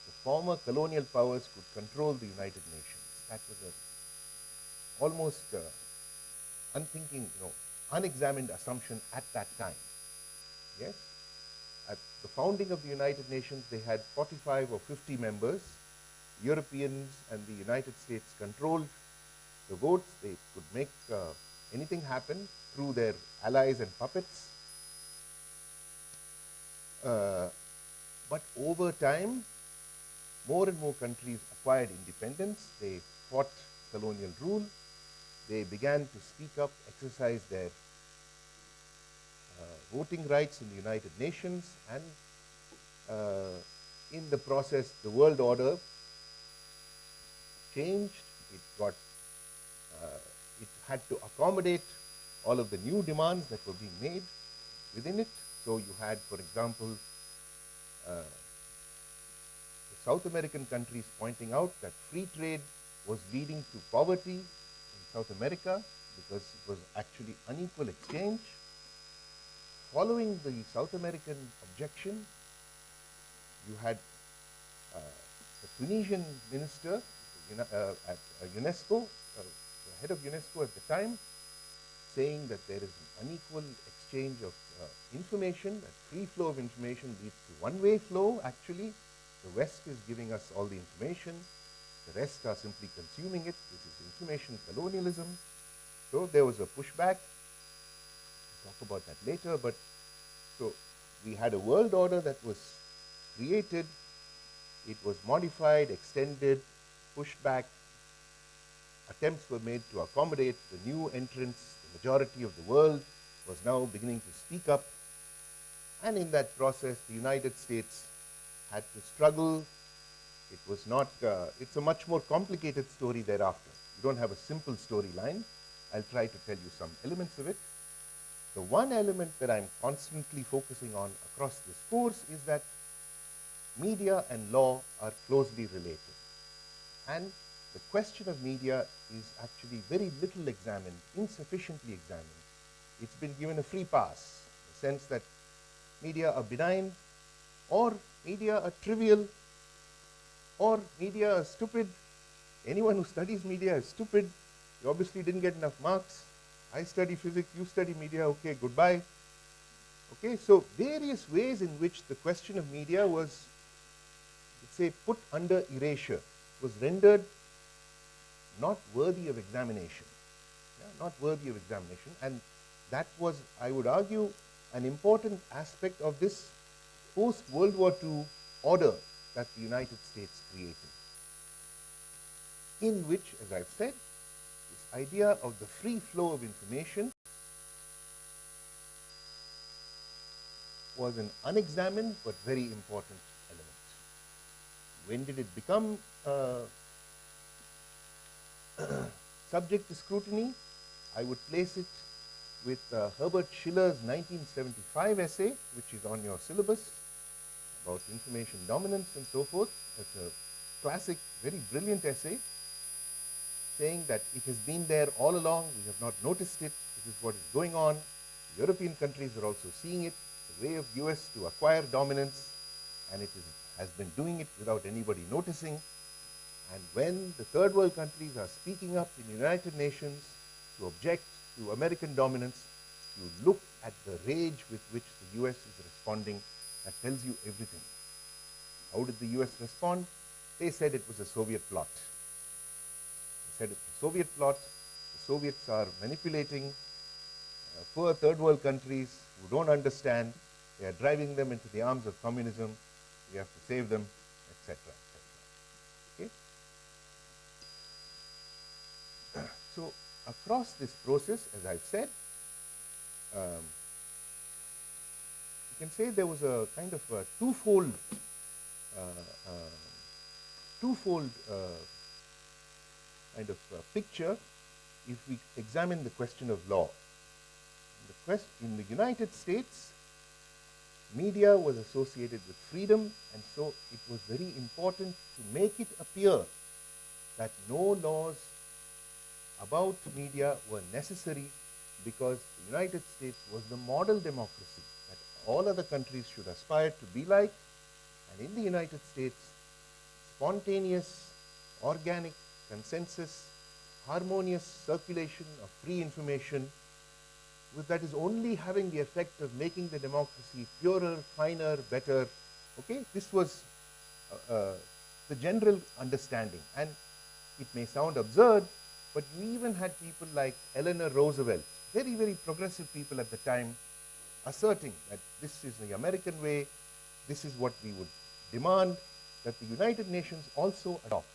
the former colonial powers could control the United Nations. That was a almost unthinking, unexamined assumption at that time. Yes? At the founding of the United Nations, they had 45 or 50 members. Europeans and the United States controlled the votes. They could make anything happen through their allies and puppets. But over time, more and more countries acquired independence. They fought colonial rule. They began to speak up, exercise their voting rights in the United Nations, and in the process, the world order changed. It had to accommodate all of the new demands that were being made within it. So you had, for example, the South American countries pointing out that free trade was leading to poverty in South America because it was actually unequal exchange. Following the South American objection, you had the Tunisian minister at UNESCO, the head of UNESCO at the time, saying that there is an unequal exchange of information, that free flow of information leads to one-way flow. Actually, the West is giving us all the information, the rest are simply consuming it. This is information colonialism. So there was a pushback. We'll talk about that later. But so we had a world order that was created. It was modified, extended, pushed back. Attempts were made to accommodate the new entrants. The majority of the world was now beginning to speak up. And in that process, the United States had to struggle. It was not, it's a much more complicated story thereafter. You don't have a simple storyline. I'll try to tell you some elements of it. The one element that I'm constantly focusing on across this course is that media and law are closely related. And the question of media is actually very little examined, insufficiently examined. It's been given a free pass, in the sense that media are benign, or media are trivial, or media are stupid. Anyone who studies media is stupid. You obviously didn't get enough marks. I study physics, you study media, okay, goodbye. Okay, so various ways in which the question of media was, let's say, put under erasure, was rendered not worthy of examination. Yeah, not worthy of examination. And that was, I would argue, an important aspect of this post-World War II order that the United States created, in which, as I've said, this idea of the free flow of information was an unexamined but very important element. When did it become subject to scrutiny? I would place it with Herbert Schiller's 1975 essay, which is on your syllabus, about information dominance and so forth. It's a classic, very brilliant essay, saying that it has been there all along, we have not noticed it, this is what is going on. European countries are also seeing it. It's a way of US to acquire dominance, and it has been doing it without anybody noticing. And when the third world countries are speaking up in the United Nations to object to American dominance, you look at the rage with which the US is responding. That tells you everything. How did the US respond? They said it was a Soviet plot. They said it's a Soviet plot. The Soviets are manipulating poor third world countries who don't understand. They are driving them into the arms of communism. We have to save them, etc. Okay? So across this process, as I've said, you can say there was a kind of a twofold kind of picture if we examine the question of law. In the United States, media was associated with freedom, and so it was very important to make it appear that no laws about media were necessary, because the United States was the model democracy that all other countries should aspire to be like. And in the United States, spontaneous, organic, consensus, harmonious circulation of free information, that is only having the effect of making the democracy purer, finer, better. Okay, this was the general understanding. And it may sound absurd, but you even had people like Eleanor Roosevelt, very, very progressive people at the time, asserting that this is the American way, this is what we would demand that the United Nations also adopt.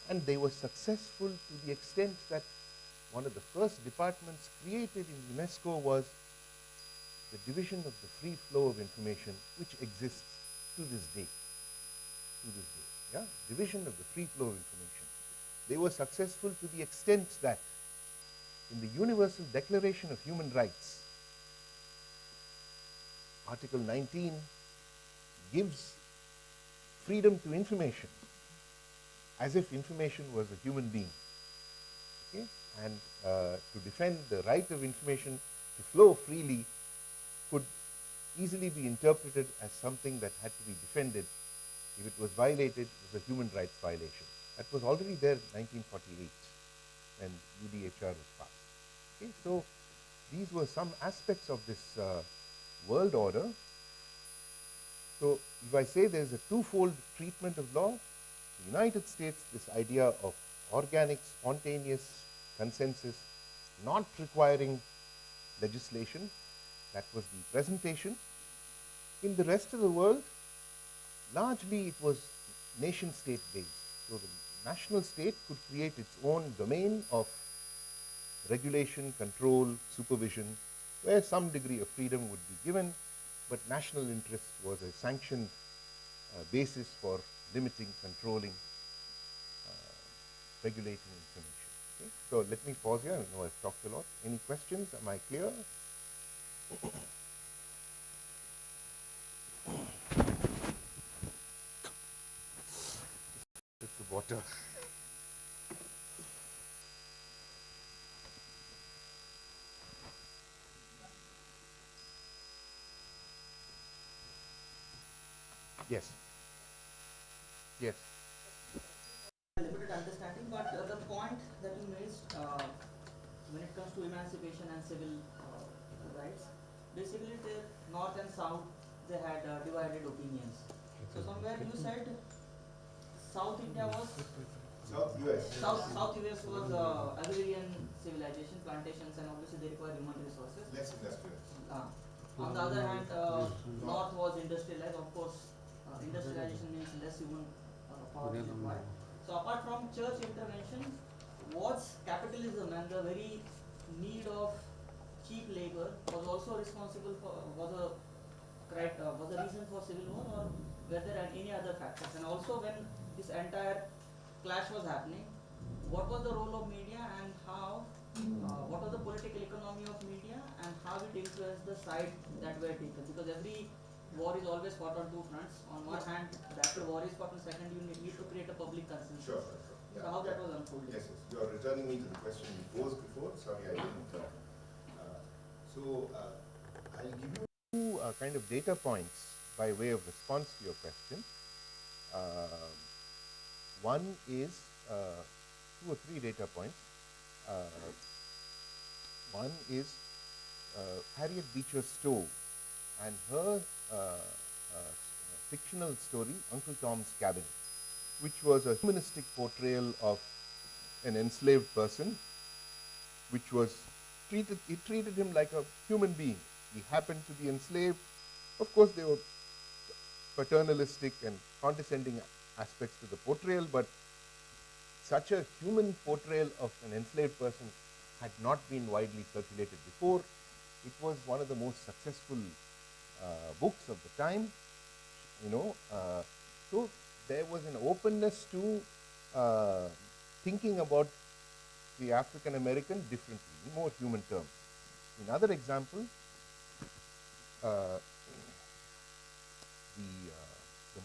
And they were successful to the extent that one of the first departments created in UNESCO was the Division of the Free Flow of Information, which exists to this day. Yeah? Division of the Free Flow of Information. They were successful to the extent that in the Universal Declaration of Human Rights, Article 19 gives freedom to information as if information was a human being. Okay? And to defend the right of information to flow freely could easily be interpreted as something that had to be defended. If it was violated, it was a human rights violation. That was already there in 1948 when UDHR was passed. Okay? So these were some aspects of this world order. So if I say there's a twofold treatment of law, the United States, this idea of organic, spontaneous consensus, not requiring legislation, that was the presentation. In the rest of the world, largely it was nation-state based. So the national state could create its own domain of regulation, control, supervision, where some degree of freedom would be given, but national interest was a sanctioned basis for limiting, controlling, regulating information. Okay? So let me pause here. I know I've talked a lot. Any questions? Am I clear? Just the water. Yes. Yes. Limited understanding, but the point that you made when it comes to emancipation and civil rights, basically the north and south, they had divided opinions. So somewhere you said South India was South US. South US was agrarian civilization, plantations, and obviously they require human resources. Less industrial. On the other hand, North was industrialized. Of course, industrialization means less human power is required. So apart from church intervention, was capitalism and the very need of cheap labor was also responsible for was a reason for civil war, or were there any other factors? And also, when this entire clash was happening, what was the role of media and how? What was the political economy of media and how it influenced the side that were taken? Because every war is always fought on two fronts. On one hand, after war is fought, and second, you need to create a public consensus. Sure. So how that was unfolded? Yes. You are returning me to the question you posed before. Sorry, I didn't. I'll give you two kind of data points by way of response to your question. One is two or three data points. One is Harriet Beecher Stowe and her fictional story, Uncle Tom's Cabin, which was a humanistic portrayal of an enslaved person, which was treated him like a human being. He happened to be enslaved. Of course, there were paternalistic and condescending aspects to the portrayal, but such a human portrayal of an enslaved person had not been widely circulated before. It was one of the most successful books of the time, so there was an openness to thinking about the African American differently, in more human terms. In other example, the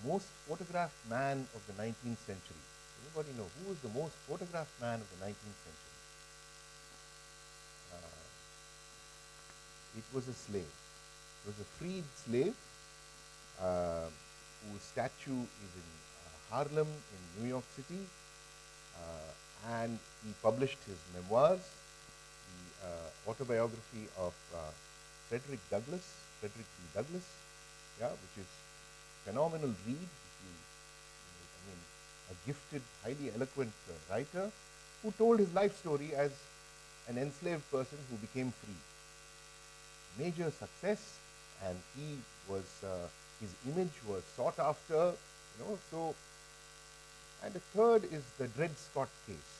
most photographed man of the 19th century. Anybody know who was the most photographed man of the 19th century? It was a slave. It was a freed slave whose statue is in Harlem in New York City, and he published his memoirs, the autobiography of Frederick B. Douglass, which is phenomenal read. A gifted, highly eloquent writer who told his life story as an enslaved person who became free. Major success, and he was his image was sought after, so. And the third is the Dred Scott case,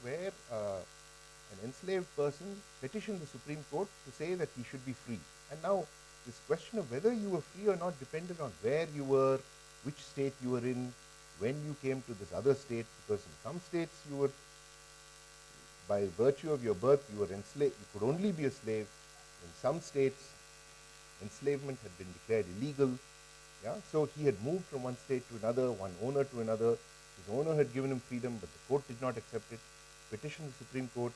where an enslaved person petitioned the Supreme Court to say that he should be free. And now this question of whether you were free or not depended on where you were, which state you were in, when you came to this other state, because in some states you were, by virtue of your birth, you were enslaved, you could only be a slave. In some states, enslavement had been declared illegal. So he had moved from one state to another, one owner to another. His owner had given him freedom, but the court did not accept it. Petitioned the Supreme Court,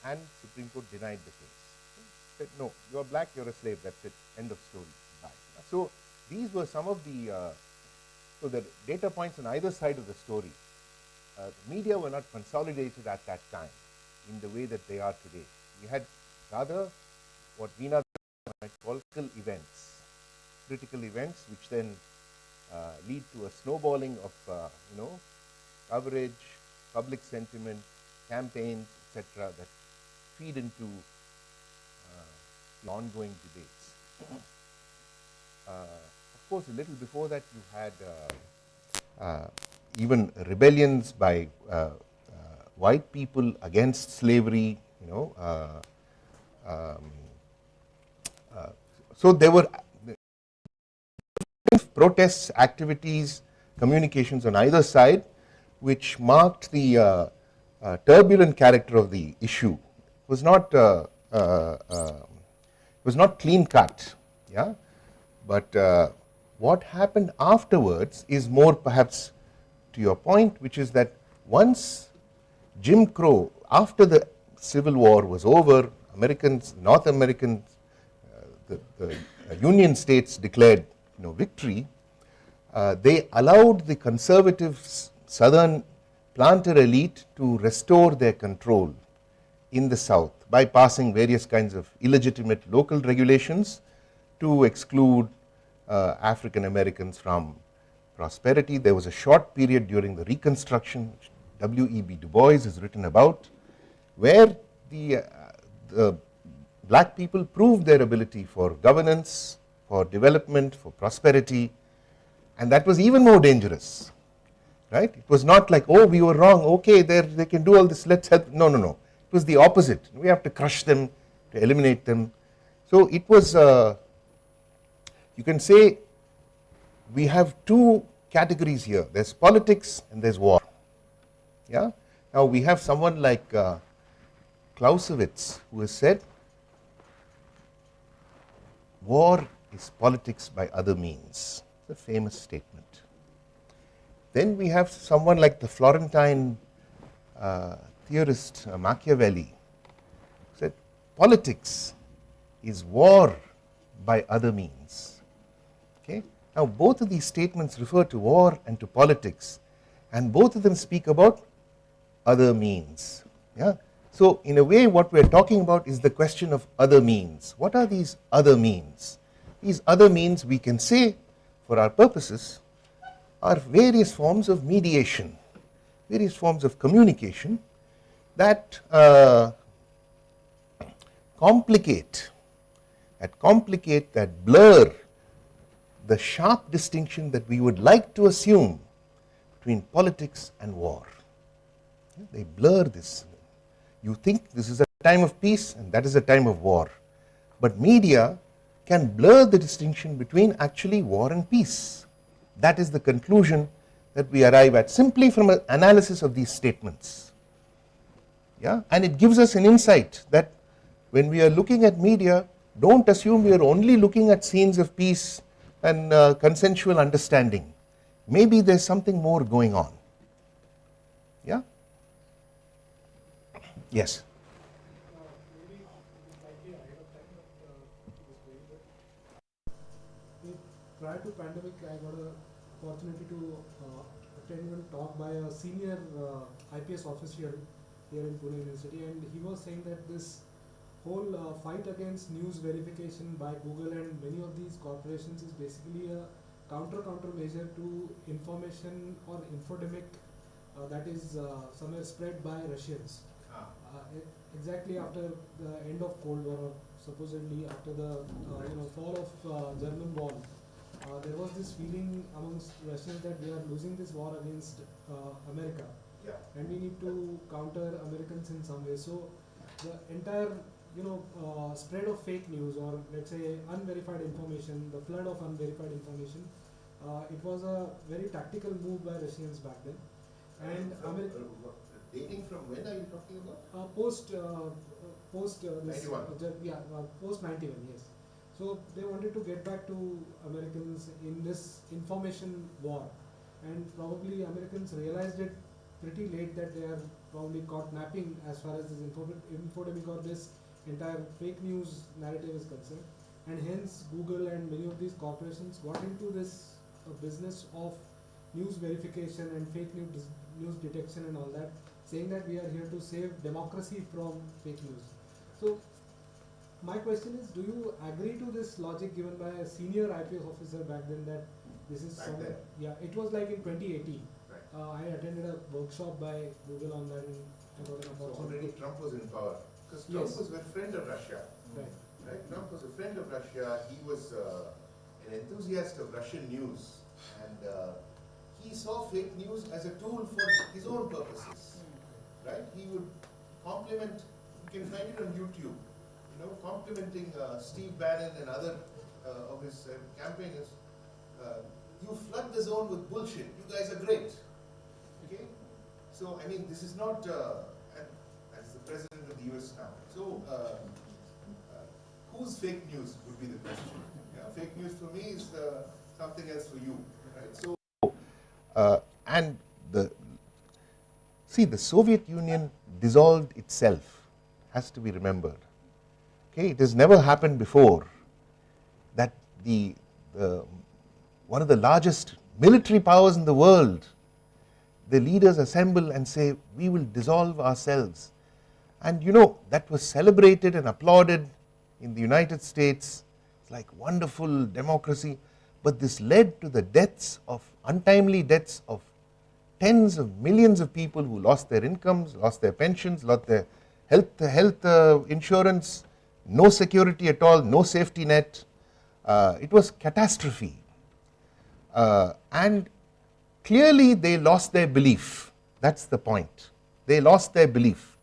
and Supreme Court denied the case. Said, no, you're black, you're a slave, that's it, end of story, bye. So these were some of the so the data points on either side of the story. The media were not consolidated at that time in the way that they are today. We had rather what Veena might call critical events, which then lead to a snowballing of coverage, public sentiment, campaigns, etc., that feed into the ongoing debates. Of course, a little before that, you had even rebellions by white people against slavery. So there were kind of protests, activities, communications on either side, which marked the turbulent character of the issue. Was not clean cut, yeah. But what happened afterwards is more perhaps to your point, which is that once Jim Crow, after the Civil War was over, North Americans, the Union states declared victory. They allowed the conservative Southern planter elite to restore their control in the South by passing various kinds of illegitimate local regulations to exclude African Americans from prosperity. There was a short period during the Reconstruction, which W.E.B. Du Bois has written about, where the black people proved their ability for governance, for development, for prosperity, and that was even more dangerous, right? It was not like, oh, we were wrong, okay, they can do all this, let's help. No, no, no. It was the opposite. We have to crush them, to eliminate them. So it was, you can say, we have two categories here. There's politics and there's war. Yeah. Now we have someone like Clausewitz, who has said, war is politics by other means. It's a famous statement. Then we have someone like the Florentine theorist Machiavelli, who said, politics is war by other means. Okay? Now both of these statements refer to war and to politics, and both of them speak about other means. Yeah? So in a way what we are talking about is the question of other means. What are these other means? These other means, we can say for our purposes, are various forms of mediation, various forms of communication that complicate, that blur the sharp distinction that we would like to assume between politics and war. They blur this. You think this is a time of peace and that is a time of war. But media can blur the distinction between actually war and peace. That is the conclusion that we arrive at simply from an analysis of these statements. Yeah? And it gives us an insight that when we are looking at media, don't assume we are only looking at scenes of peace and consensual understanding. Maybe there's something more going on. Yeah? Yes. Prior to pandemic, I got an opportunity to attend a talk by a senior IPS official here in Pune University, and he was saying that this whole fight against news verification by Google and many of these corporations is basically a countermeasure to information or infodemic that is somewhere spread by Russians. Exactly after the end of Cold War, or supposedly after the fall of German Wall, there was this feeling amongst Russians that they are losing this war against America, and we need to counter Americans in some way. So the entire spread of fake news, or let's say unverified information, the flood of unverified information, it was a very tactical move by Russians back then. And dating from when are you talking about? Post 91. Post 91, yes. So they wanted to get back to Americans in this information war, and probably Americans realized it pretty late that they are probably caught napping as far as this infodemic or this entire fake news narrative is concerned, and hence Google and many of these corporations got into this business of news verification and fake news detection and all that, saying that we are here to save democracy from fake news. So my question is, do you agree to this logic given by a senior IPS officer back then, that this is somewhere? Yeah, it was like in 2018. I attended a workshop by Google on that, and I got an opportunity. So already Trump was in power, because Trump was a friend of Russia. Right. Trump was a friend of Russia. He was an enthusiast of Russian news, and he saw fake news as a tool for his own purposes. Right? He would compliment. You can find it on YouTube. Complimenting Steve Bannon and other of his campaigners you flood the zone with bullshit. You guys are great. Okay? So, I mean, this is not, as the president of the US now. So, whose fake news would be the question? Yeah, fake news for me is something else for you. Right? So, and the Soviet Union dissolved itself, has to be remembered. Okay, it has never happened before that one of the largest military powers in the world, the leaders assemble and say, we will dissolve ourselves. And you know, that was celebrated and applauded in the United States. It's like wonderful democracy. But this led to the deaths of, untimely deaths of tens of millions of people who lost their incomes, lost their pensions, lost their health insurance, no security at all, no safety net. It was catastrophe. And clearly they lost their belief. That's the point. They lost their belief.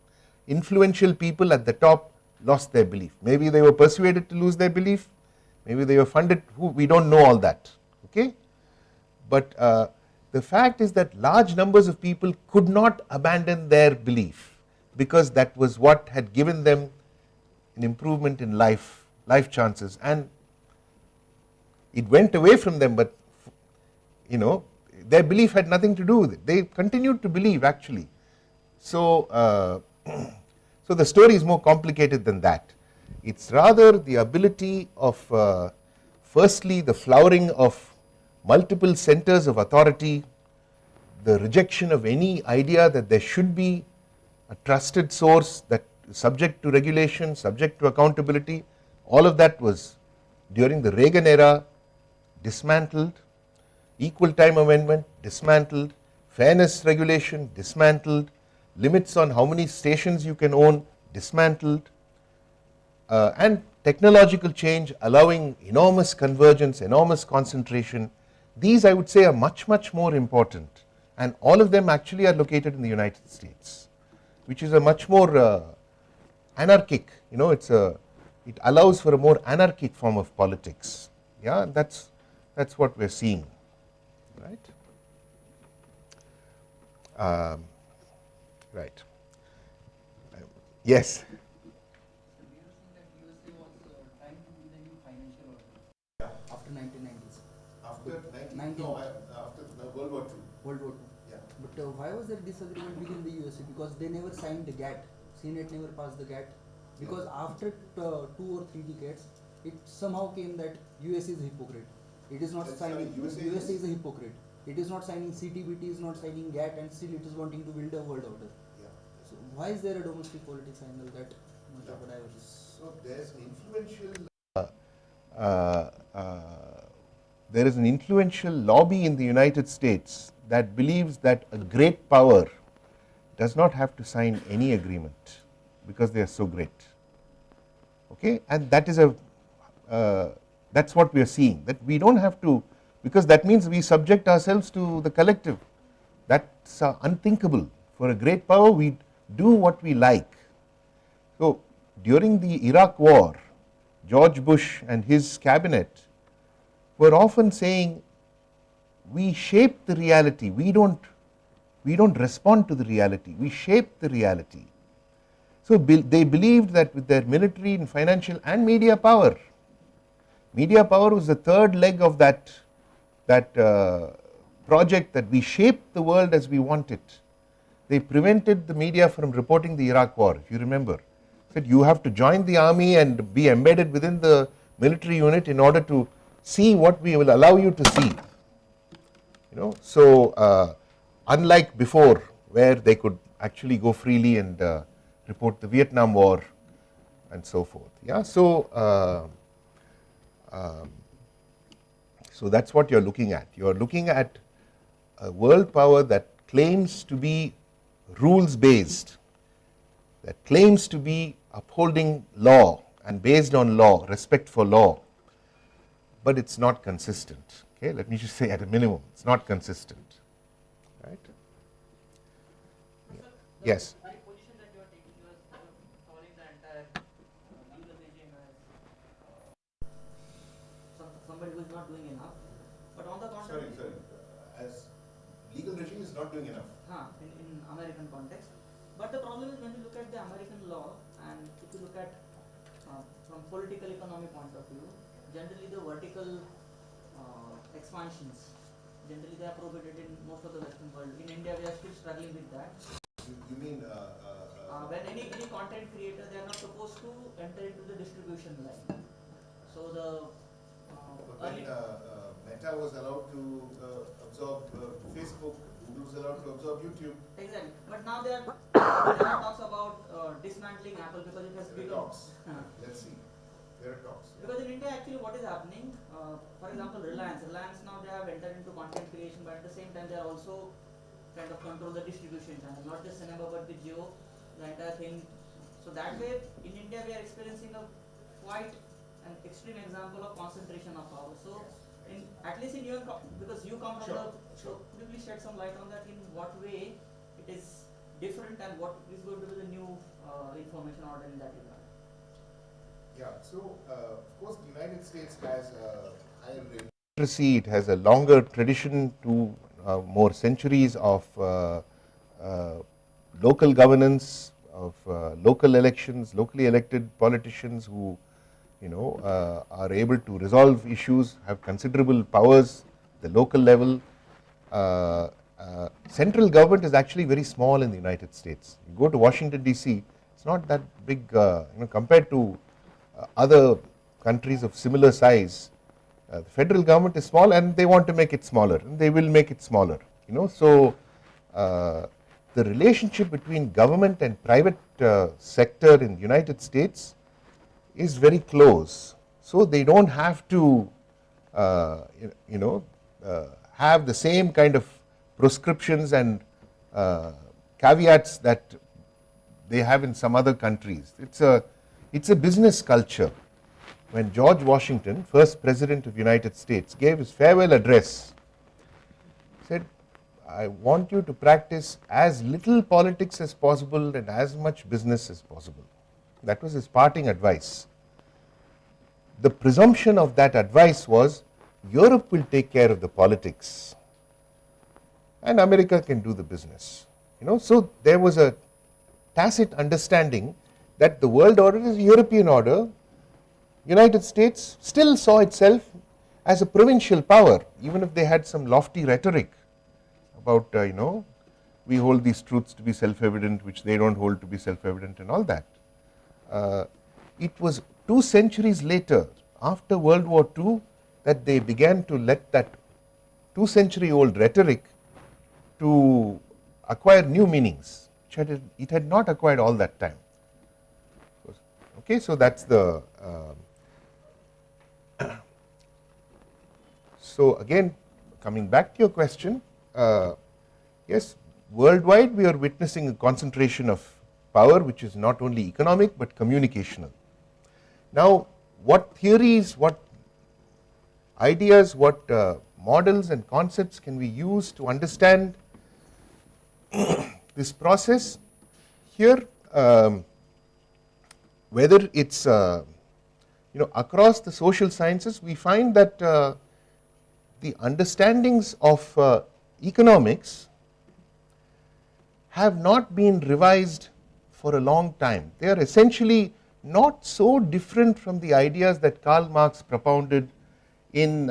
Influential people at the top lost their belief. Maybe they were persuaded to lose their belief. Maybe they were funded. We don't know all that. Okay? But the fact is that large numbers of people could not abandon their belief because that was what had given them an improvement in life chances, and it went away from them, but you know, their belief had nothing to do with it. They continued to believe actually. So, so the story is more complicated than that. It's rather the ability of firstly the flowering of multiple centers of authority, the rejection of any idea that there should be a trusted source that is subject to regulation, subject to accountability. All of that was during the Reagan era dismantled. Equal time amendment dismantled, fairness regulation dismantled, limits on how many stations you can own dismantled, and technological change allowing enormous convergence, enormous concentration. These I would say are much more important, and all of them actually are located in the United States, which is a much more anarchic, you know, it allows for a more anarchic form of politics. Yeah, that's what we're seeing. Right. Right. Yes. After 1990s. After after World War II. World War II. Yeah. But why was there disagreement within the USA? Because they never signed the GATT. Senate never passed the GATT. Because after 2 or 3 decades, it somehow came that USA is a hypocrite. It is not signing. USA is a hypocrite. It is not signing CTBT, is not signing GATT, and still it is wanting to build a world order. Yeah. So why is there a domestic politics angle that much of a divergence? So there is an influential lobby in the United States that believes that a great power does not have to sign any agreement because they are so great. Okay, and that is that's what we are seeing, that we don't have to, because that means we subject ourselves to the collective. That's unthinkable. For a great power, we do what we like. So during the Iraq war, George Bush and his cabinet were often saying, we shape the reality, we don't respond to the reality, we shape the reality. So they believed that with their military and financial and media power was the third leg of that project, that we shape the world as we want it. They prevented the media from reporting the Iraq war, if you remember. Said you have to join the army and be embedded within the military unit in order to see what we will allow you to see. You know, so unlike before, where they could actually go freely and report the Vietnam War and so forth. Yeah, so so that's what you're looking at. You're looking at a world power that claims to be rules based, that claims to be upholding law and based on law, respect for law, but it's not consistent. Okay, let me just say at a minimum, it's not consistent. Right? Yeah. Yes. Position that you are taking, you are calling the entire legal regime as somebody who is not doing enough, but in American context. But the problem is when you look at the American law and if you look at from political economy point of view, generally the vertical expansions, generally they are prohibited in most of the Western world. In India, we are still struggling with that. You mean when any content creator, they are not supposed to enter into the distribution line. So the Meta was allowed to absorb Facebook, Google was allowed to absorb YouTube. Exactly, but now there are talks about dismantling Apple because it has become. Let's see. There are talks. Because in India, actually, what is happening? For example, Reliance now they have entered into content creation, but at the same time, they are also kind of control the distribution channel, not just cinema, but the Jio, the entire thing. So that way, in India, we are experiencing a quite an extreme example of concentration of power. So, at least in your, because you come from so could you please shed some light on that? In what way it is different, and what is going to be the new information order in that regard? Yeah. So, of course, the United States has a higher literacy. It has a longer tradition to more centuries of local governance, of local elections, locally elected politicians who are able to resolve issues, have considerable powers at the local level. Central government is actually very small in the United States. You go to Washington DC, it's not that big compared to other countries of similar size. The federal government is small and they want to make it smaller, and they will make it smaller. So the relationship between government and private sector in the United States is very close. So they don't have to have the same kind of prescriptions and caveats that they have in some other countries. It's a business culture. When George Washington, first president of the United States, gave his farewell address, he said, I want you to practice as little politics as possible and as much business as possible. That was his parting advice. The presumption of that advice was Europe will take care of the politics and America can do the business. So there was a tacit understanding that the world order is a European order. United States still saw itself as a provincial power, even if they had some lofty rhetoric about, we hold these truths to be self-evident, which they don't hold to be self-evident and all that. It was 2 centuries later, after World War II, that they began to let that 2-century-old rhetoric to acquire new meanings, which it had not acquired all that time. Okay, so that's the so again, coming back to your question, yes, worldwide we are witnessing a concentration of power which is not only economic but communicational. Now, what theories, what ideas, what models and concepts can we use to understand this process? Here, whether it's across the social sciences, we find that the understandings of economics have not been revised for a long time. They are essentially not so different from the ideas that Karl Marx propounded in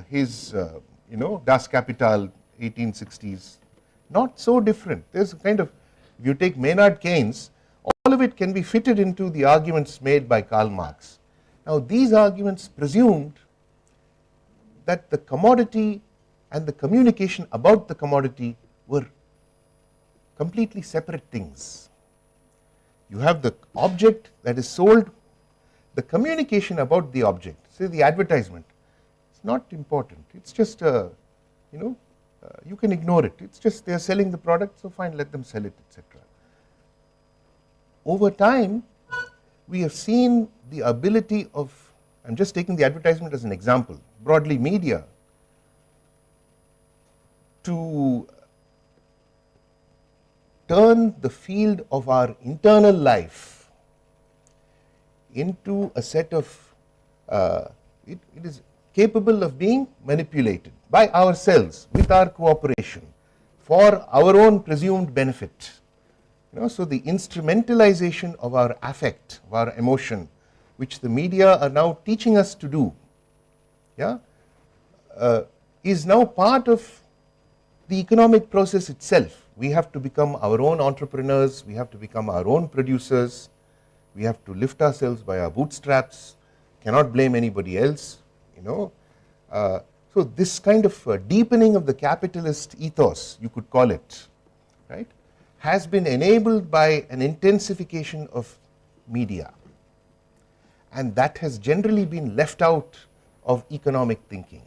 his Das Kapital 1860s. Not so different. There's a kind of, if you take Maynard Keynes, all of it can be fitted into the arguments made by Karl Marx. Now, these arguments presumed that the commodity and the communication about the commodity were completely separate things. You have the object that is sold, the communication about the object, say the advertisement, it's not important. It's just you can ignore it. It's just they are selling the product, so fine, let them sell it, etc. Over time, we have seen the ability of, I'm just taking the advertisement as an example, broadly media, to turn the field of our internal life into a set of, it is capable of being manipulated by ourselves with our cooperation for our own presumed benefit. So the instrumentalization of our affect, of our emotion, which the media are now teaching us to do, is now part of the economic process itself. We have to become our own entrepreneurs, we have to become our own producers, we have to lift ourselves by our bootstraps, cannot blame anybody else. So this kind of deepening of the capitalist ethos, you could call it, right, has been enabled by an intensification of media, and that has generally been left out of economic thinking.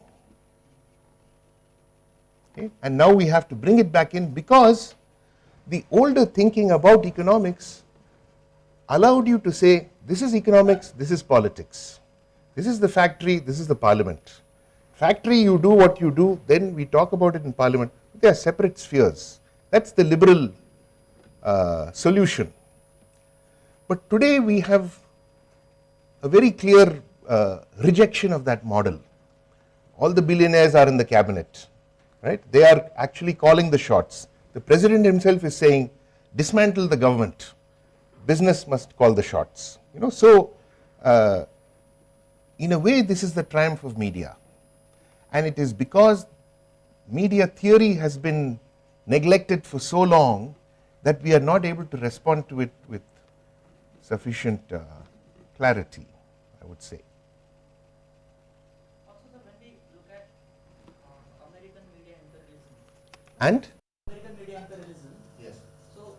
Okay? And now we have to bring it back in, because the older thinking about economics allowed you to say, this is economics, this is politics, this is the factory, this is the parliament. Factory, you do what you do, then we talk about it in parliament. They are separate spheres. That's the liberal solution. But today we have a very clear rejection of that model. All the billionaires are in the cabinet, right? They are actually calling the shots. The president himself is saying, dismantle the government. Business must call the shots. So in a way, this is the triumph of media. And it is because media theory has been neglected for so long that we are not able to respond to it with sufficient clarity, I would say. Also, sir, when we look at American media imperialism. And? American media imperialism. Yes. So,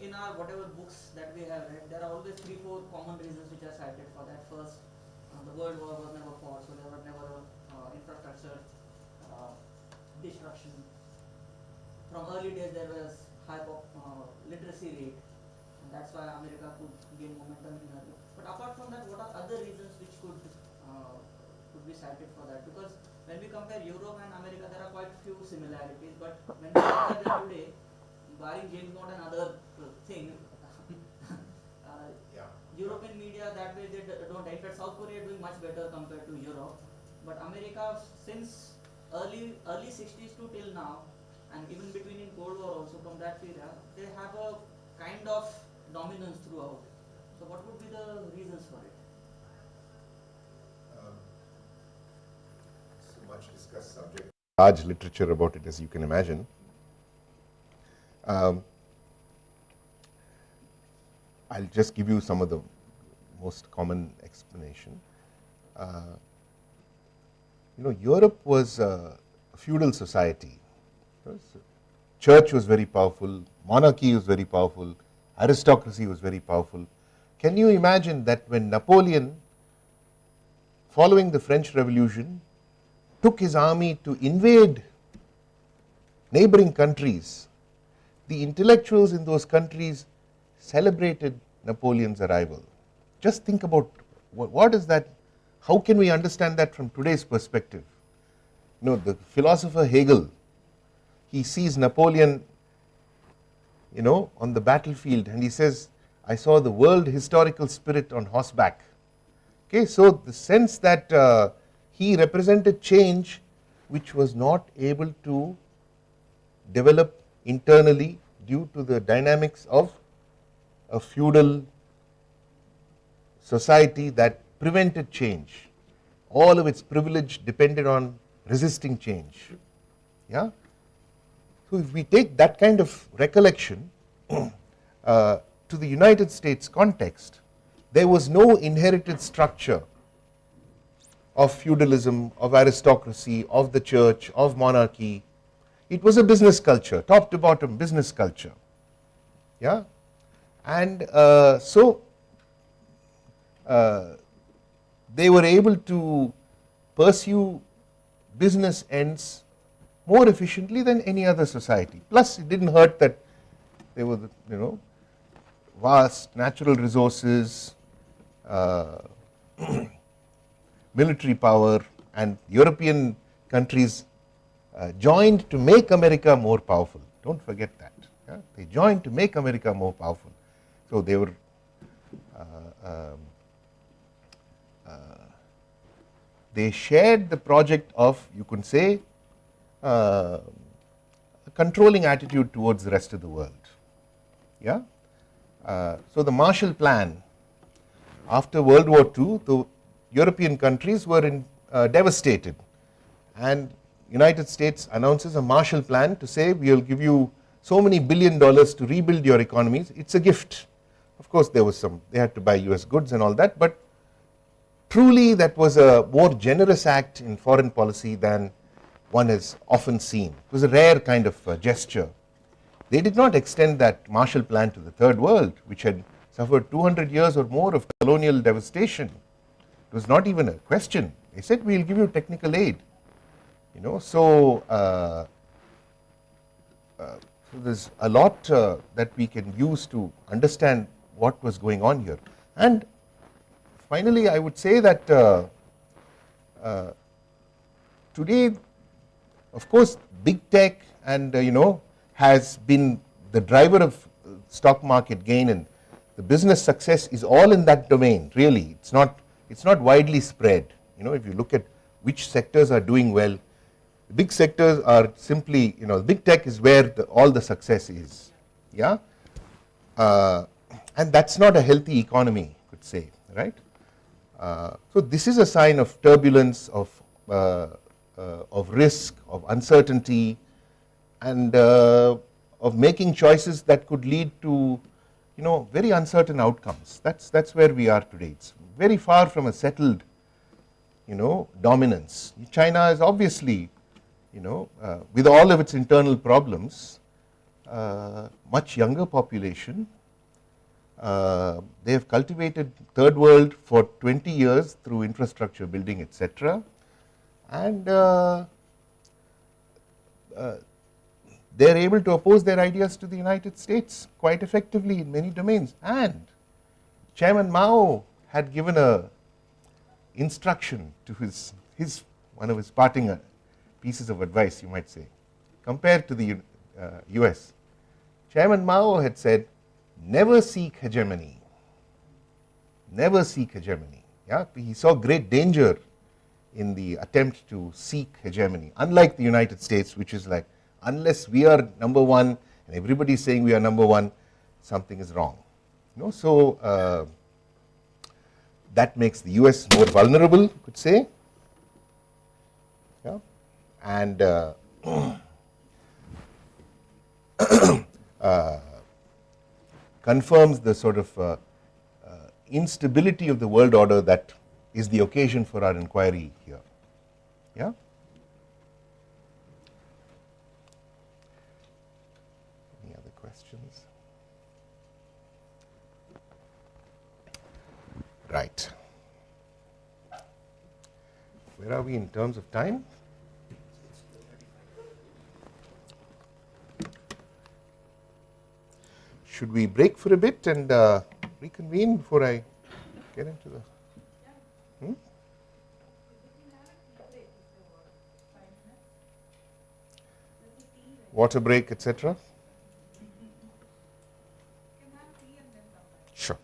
in our whatever books that we have read, there are always 3-4 common reasons which are cited for that. First, the World War was never fought, so there was never infrastructure destruction. From early days, there was high literacy rate, and that's why America could gain momentum in early. But apart from that, what are other reasons which could be cited for that? Because when we compare Europe and America, there are quite few similarities. But when we compare them today, barring James Bond and other thing, European media that way they don't. In fact, South Korea is doing much better compared to Europe. But America, since early 60s to till now, and even between in Cold War also, from that period, they have a kind of dominance throughout. So what would be the reasons for it? It's a much discussed subject. Large literature about it, as you can imagine. I'll just give you some of the most common explanation. Europe was a feudal society. Church was very powerful, monarchy was very powerful, aristocracy was very powerful. Can you imagine that when Napoleon, following the French Revolution, took his army to invade neighboring countries, the intellectuals in those countries celebrated Napoleon's arrival? Just think about what is that, how can we understand that from today's perspective? The philosopher Hegel, he sees Napoleon, on the battlefield, and he says, I saw the world historical spirit on horseback. Okay, so the sense that he represented change which was not able to develop internally due to the dynamics of a feudal society that prevented change. All of its privilege depended on resisting change. Yeah. So if we take that kind of recollection to the United States context, there was no inherited structure of feudalism, of aristocracy, of the church, of monarchy. It was a business culture, top to bottom business culture. Yeah. And so they were able to pursue business ends more efficiently than any other society. Plus, it didn't hurt that there were, vast natural resources, military power, and European countries joined to make America more powerful. Don't forget that. Yeah? They joined to make America more powerful. So they were they shared the project of, you could say, controlling attitude towards the rest of the world. Yeah. So the Marshall Plan, after World War II, the European countries were devastated, and United States announces a Marshall Plan to say we will give you so many $1 billion to rebuild your economies. It's a gift. Of course, there was they had to buy US goods and all that, but truly that was a more generous act in foreign policy than one has often seen. It was a rare kind of gesture. They did not extend that Marshall Plan to the third world, which had suffered 200 years or more of colonial devastation. It was not even a question. They said we will give you technical aid. So there's a lot that we can use to understand what was going on here. And finally, I would say that today, of course, big tech and has been the driver of stock market gain, and the business success is all in that domain. Really, it's not widely spread. If you look at which sectors are doing well, the big sectors are simply, big tech is where all the success is. Yeah, and that's not a healthy economy, you could say, right? So this is a sign of turbulence, of risk, of uncertainty, and of making choices that could lead to very uncertain outcomes. That's where we are today. It's very far from a settled dominance. China is obviously with all of its internal problems, much younger population. They have cultivated third world for 20 years through infrastructure building, etc. And they are able to oppose their ideas to the United States quite effectively in many domains. And Chairman Mao had given a instruction to one of his parting pieces of advice, you might say, compared to the US. Chairman Mao had said, never seek hegemony. Never seek hegemony. Yeah? He saw great danger in the attempt to seek hegemony, unlike the United States, which is like, unless we are number one and everybody is saying we are number one, something is wrong. So that makes the US more vulnerable, you could say. Yeah? And confirms the sort of instability of the world order that is the occasion for our inquiry here. Yeah? Any other questions? Right. Where are we in terms of time? Should we break for a bit and reconvene before I get into the... Water break, etc.? Sure.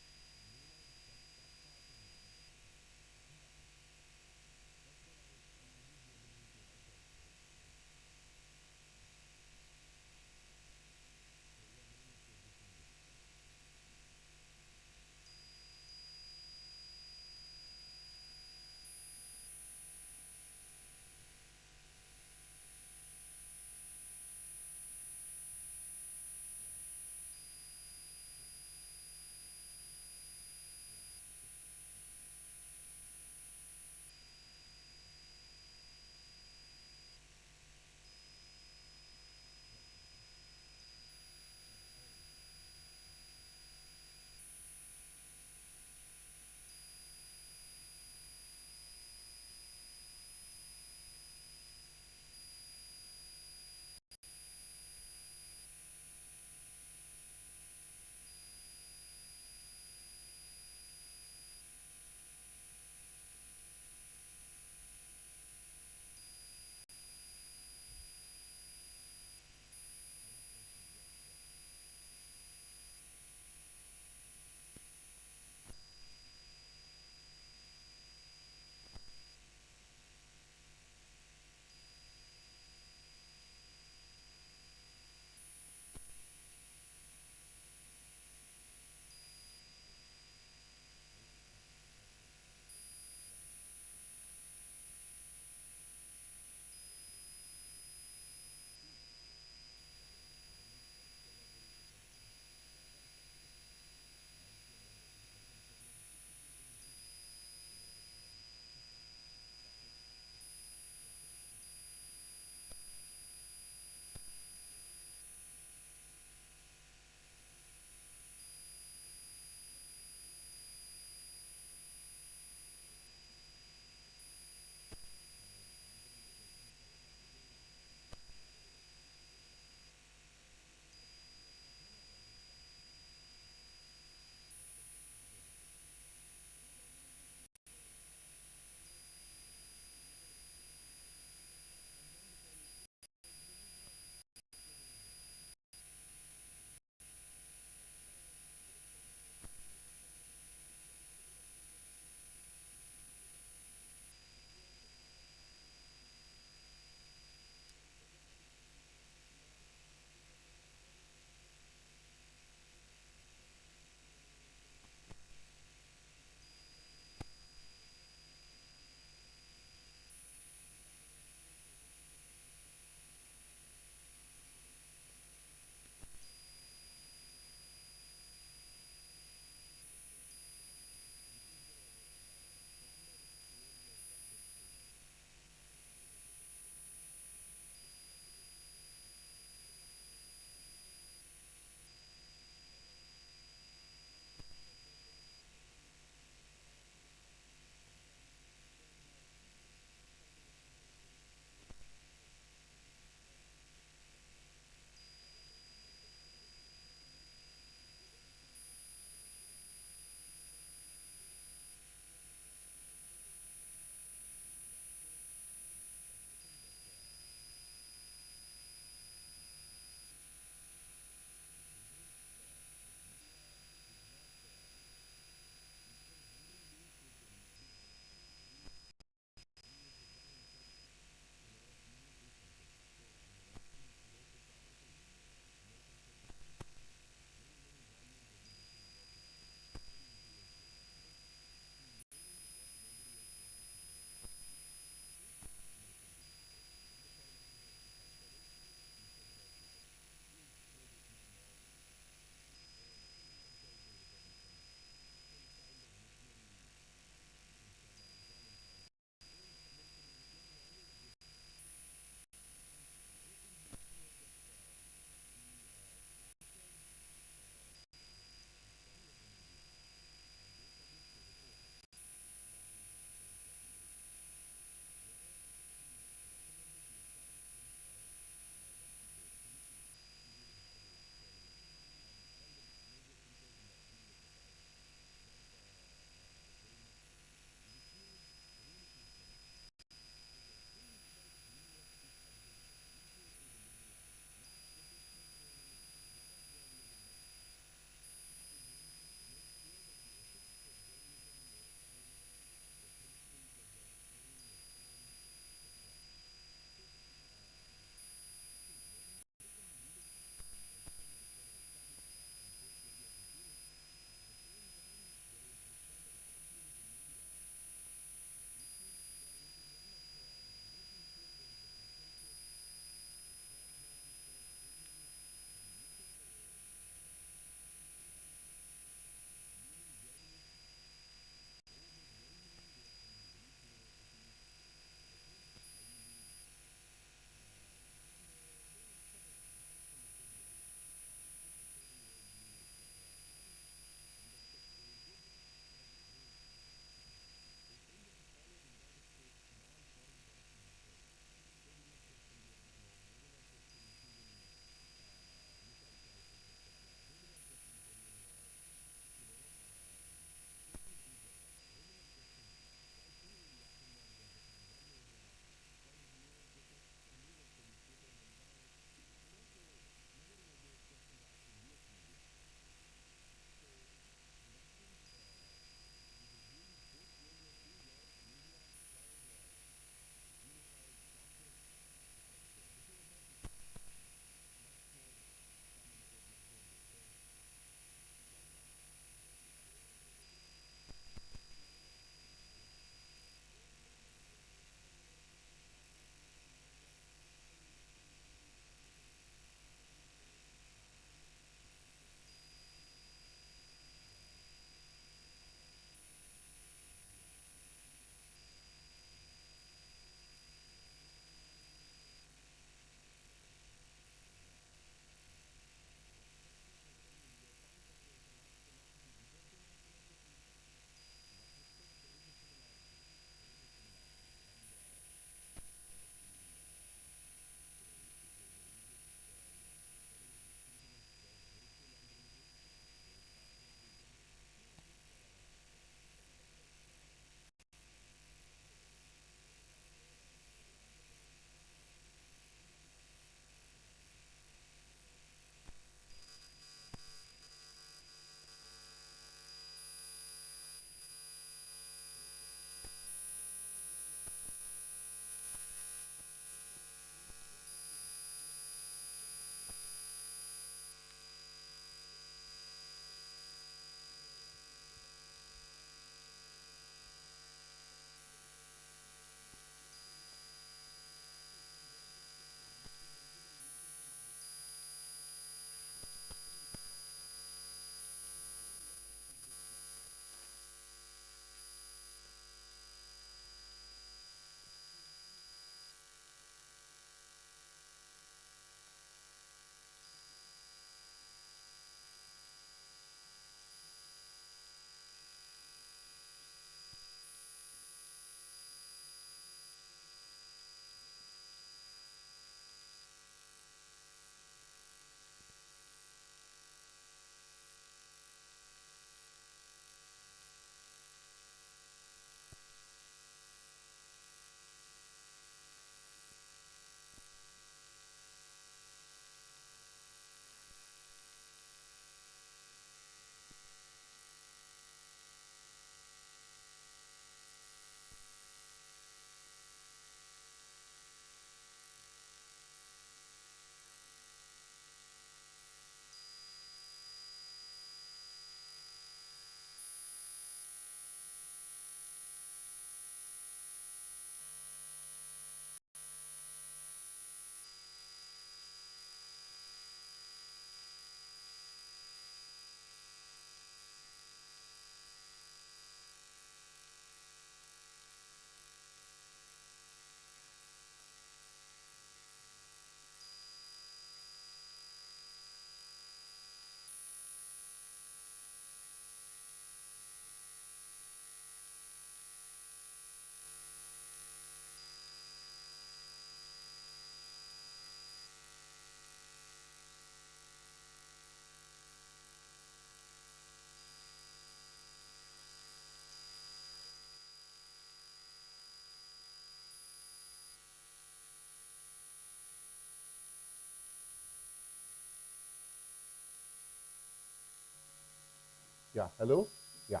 Yeah, hello? Yeah,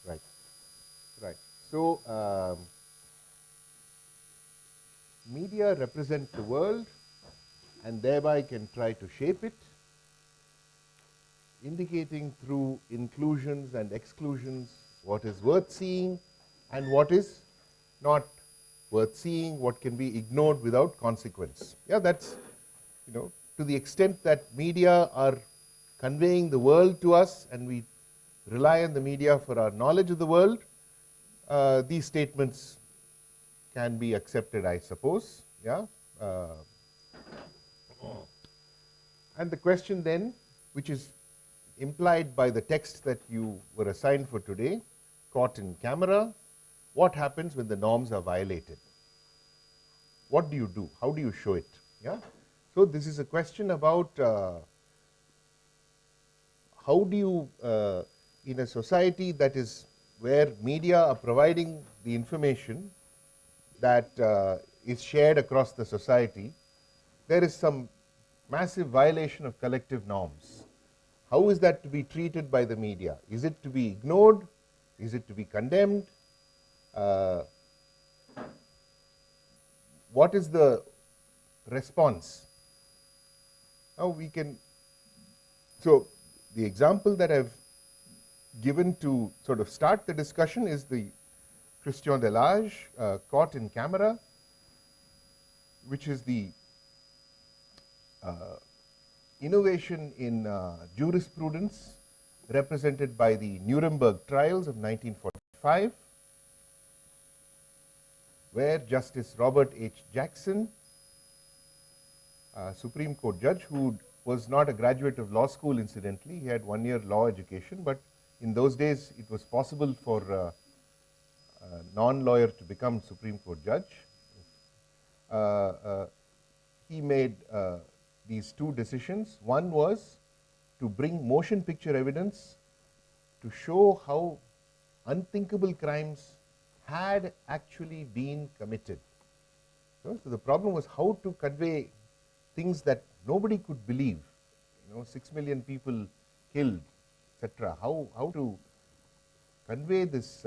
right. Right. So, media represent the world and thereby can try to shape it, indicating through inclusions and exclusions what is worth seeing and what is not worth seeing, what can be ignored without consequence. Yeah, that's, to the extent that media are conveying the world to us and we rely on the media for our knowledge of the world, these statements can be accepted, I suppose. Yeah. And the question then, which is implied by the text that you were assigned for today, caught in camera, what happens when the norms are violated? What do you do? How do you show it? Yeah. So this is a question about how do you, in a society that is where media are providing the information that is shared across the society, there is some massive violation of collective norms. How is that to be treated by the media? Is it to be ignored? Is it to be condemned? What is the response? Now we can, so the example that I've given to sort of start the discussion is the Christian Delage, caught in camera, which is the innovation in jurisprudence represented by the Nuremberg trials of 1945, where Justice Robert H. Jackson, Supreme Court judge, who was not a graduate of law school incidentally, he had 1 year law education, but in those days it was possible for a non-lawyer to become Supreme Court judge. He made these two decisions. One was to bring motion picture evidence to show how unthinkable crimes had actually been committed. So the problem was how to convey things that nobody could believe. 6 million people killed, etc. How to convey this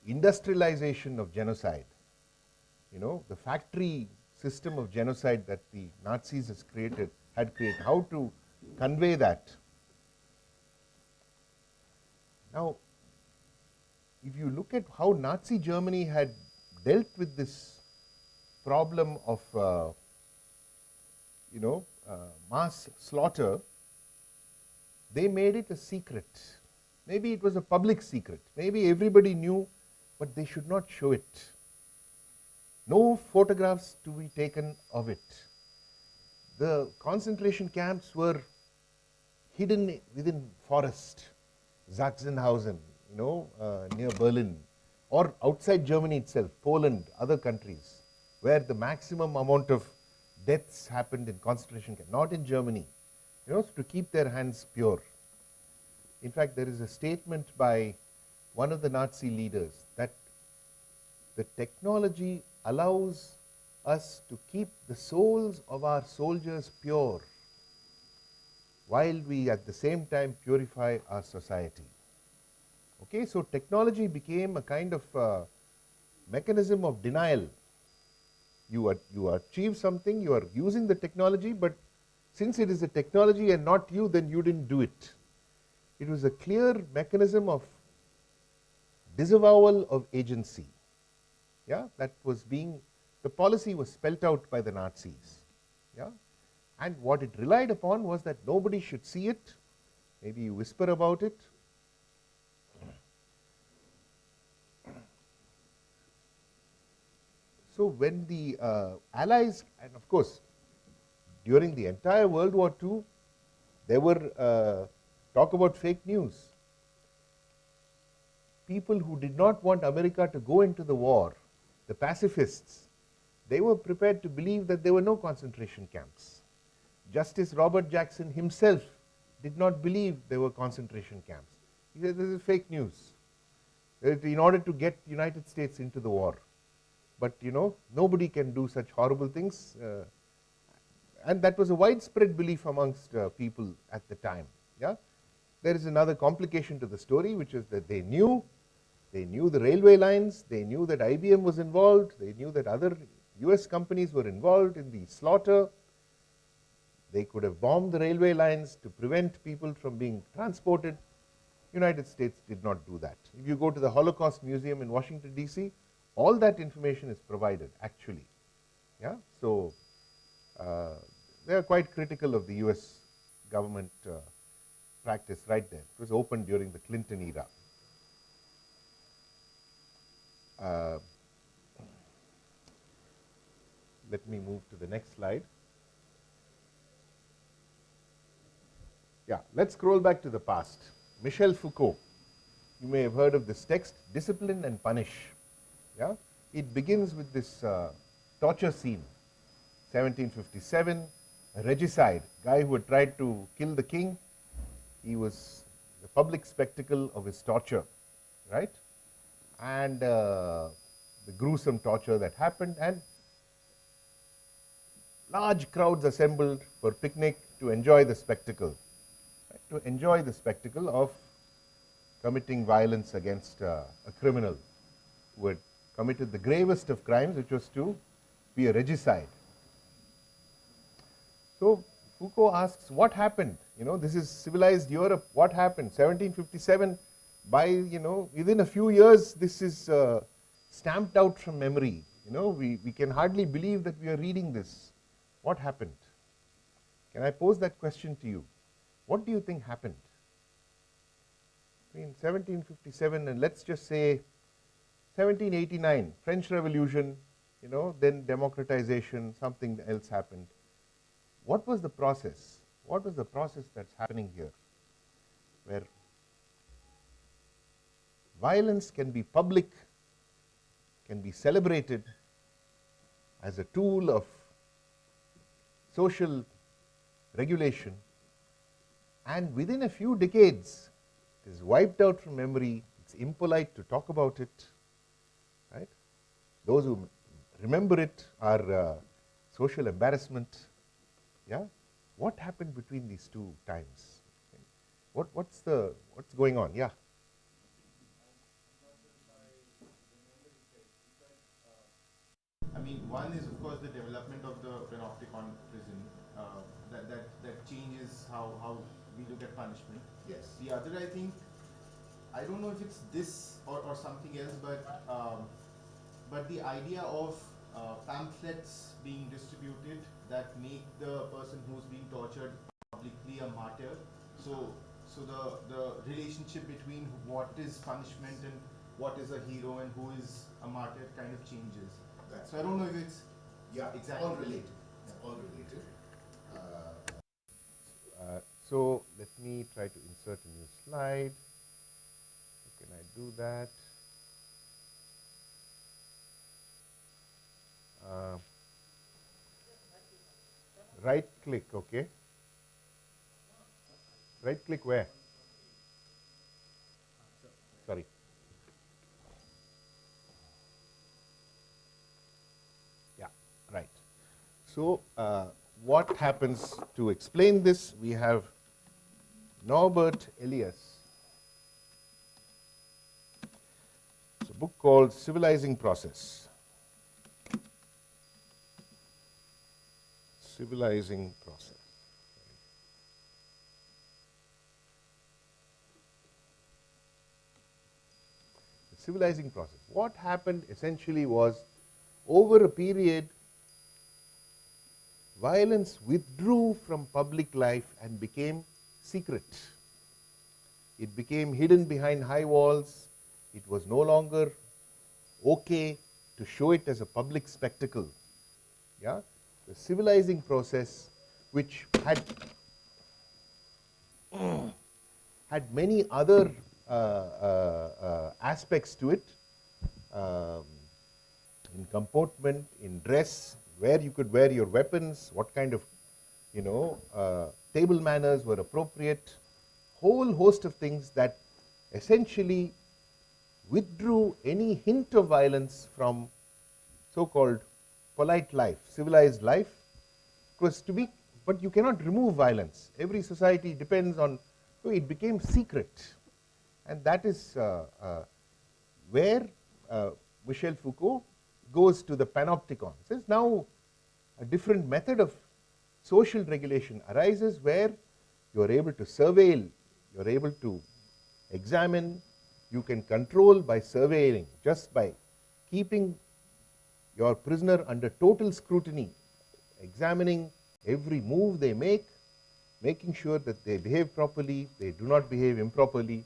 industrialization of genocide, the factory system of genocide that the Nazis had created, how to convey that. Now, if you look at how Nazi Germany had dealt with this problem of mass slaughter, they made it a secret. Maybe it was a public secret. Maybe everybody knew, but they should not show it. No photographs to be taken of it. The concentration camps were hidden within forest, Sachsenhausen, near Berlin, or outside Germany itself, Poland, other countries, where the maximum amount of deaths happened in concentration camps, not in Germany, to keep their hands pure. In fact, there is a statement by one of the Nazi leaders that the technology allows us to keep the souls of our soldiers pure while we at the same time purify our society. Okay, so technology became a kind of mechanism of denial. You achieve something, you are using the technology, but since it is a technology and not you, then you didn't do it. It was a clear mechanism of disavowal of agency. Yeah, that was the policy was spelt out by the Nazis. Yeah, and what it relied upon was that nobody should see it. Maybe you whisper about it. So when the Allies, and of course during the entire World War II, there were talk about fake news. People who did not want America to go into the war, the pacifists, they were prepared to believe that there were no concentration camps. Justice Robert Jackson himself did not believe there were concentration camps. He said this is fake news, in order to get the United States into the war. But nobody can do such horrible things, and that was a widespread belief amongst people at the time. Yeah, there is another complication to the story, which is that they knew the railway lines, they knew that IBM was involved, they knew that other US companies were involved in the slaughter. They could have bombed the railway lines to prevent people from being transported. United States did not do that. If you go to the Holocaust Museum in Washington, D.C., all that information is provided, actually. Yeah? So, they are quite critical of the US government practice right there. It was opened during the Clinton era. Let me move to the next slide. Yeah, let's scroll back to the past. Michel Foucault. You may have heard of this text, Discipline and Punish. Yeah? It begins with this torture scene, 1757, a regicide, guy who had tried to kill the king. He was the public spectacle of his torture, right? And the gruesome torture that happened, and large crowds assembled for picnic to enjoy the spectacle, right? To enjoy the spectacle of committing violence against a criminal who had committed the gravest of crimes, which was to be a regicide. So Foucault asks, what happened? This is civilized Europe. What happened? 1757, by, within a few years, this is stamped out from memory. We can hardly believe that we are reading this. What happened? Can I pose that question to you? What do you think happened? Between 1757 and let's just say 1789, French Revolution, then democratization, something else happened. What was the process? What was the process that's happening here? Where violence can be public, can be celebrated as a tool of social regulation, and within a few decades it is wiped out from memory. It's impolite to talk about it, right? Those who remember it are social embarrassment. Yeah, what happened between these two times? What's going on? Yeah. I mean, one is of course the development of the panopticon prison that changes how we look at punishment. Yes. The other, I think, I don't know if it's this or something else, but the idea of pamphlets being distributed that make the person who's being tortured publicly a martyr. So the relationship between what is punishment and what is a hero and who is a martyr kind of changes. So I don't know if it's exactly all related. It's all related. So let me try to insert a new slide. How can I do that? Right click, okay. Right click where? Sorry. Yeah, right. So what happens to explain this? We have Norbert Elias. It's a book called Civilizing Process. Civilizing Process. The civilizing process. What happened essentially was, over a period, violence withdrew from public life and became secret. It became hidden behind high walls. It was no longer okay to show it as a public spectacle. Yeah? The civilizing process, which had many other aspects to it, in comportment, in dress, where you could wear your weapons, what kind of, table manners were appropriate, whole host of things that essentially withdrew any hint of violence from so-called polite life, civilized life. It was to be, but you cannot remove violence. Every society depends on So it became secret, and that is where Michel Foucault goes to the panopticon. Says now a different method of social regulation arises where you are able to surveil, you are able to examine, you can control by surveilling, just by keeping your prisoner under total scrutiny, examining every move they make, making sure that they behave properly, they do not behave improperly,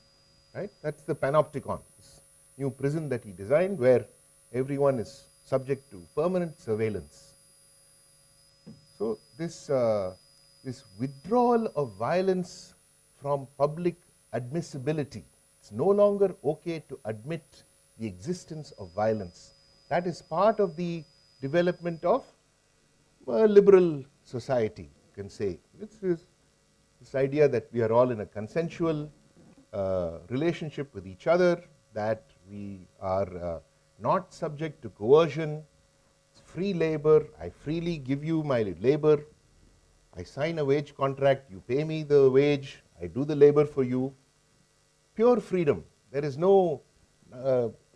right? That's the panopticon, this new prison that he designed where everyone is subject to permanent surveillance. So this, this withdrawal of violence from public admissibility, it's no longer okay to admit the existence of violence. That is part of the development of a liberal society, you can say. It's this idea that we are all in a consensual relationship with each other, that we are not subject to coercion, it's free labor, I freely give you my labor, I sign a wage contract, you pay me the wage, I do the labor for you. Pure freedom. There is no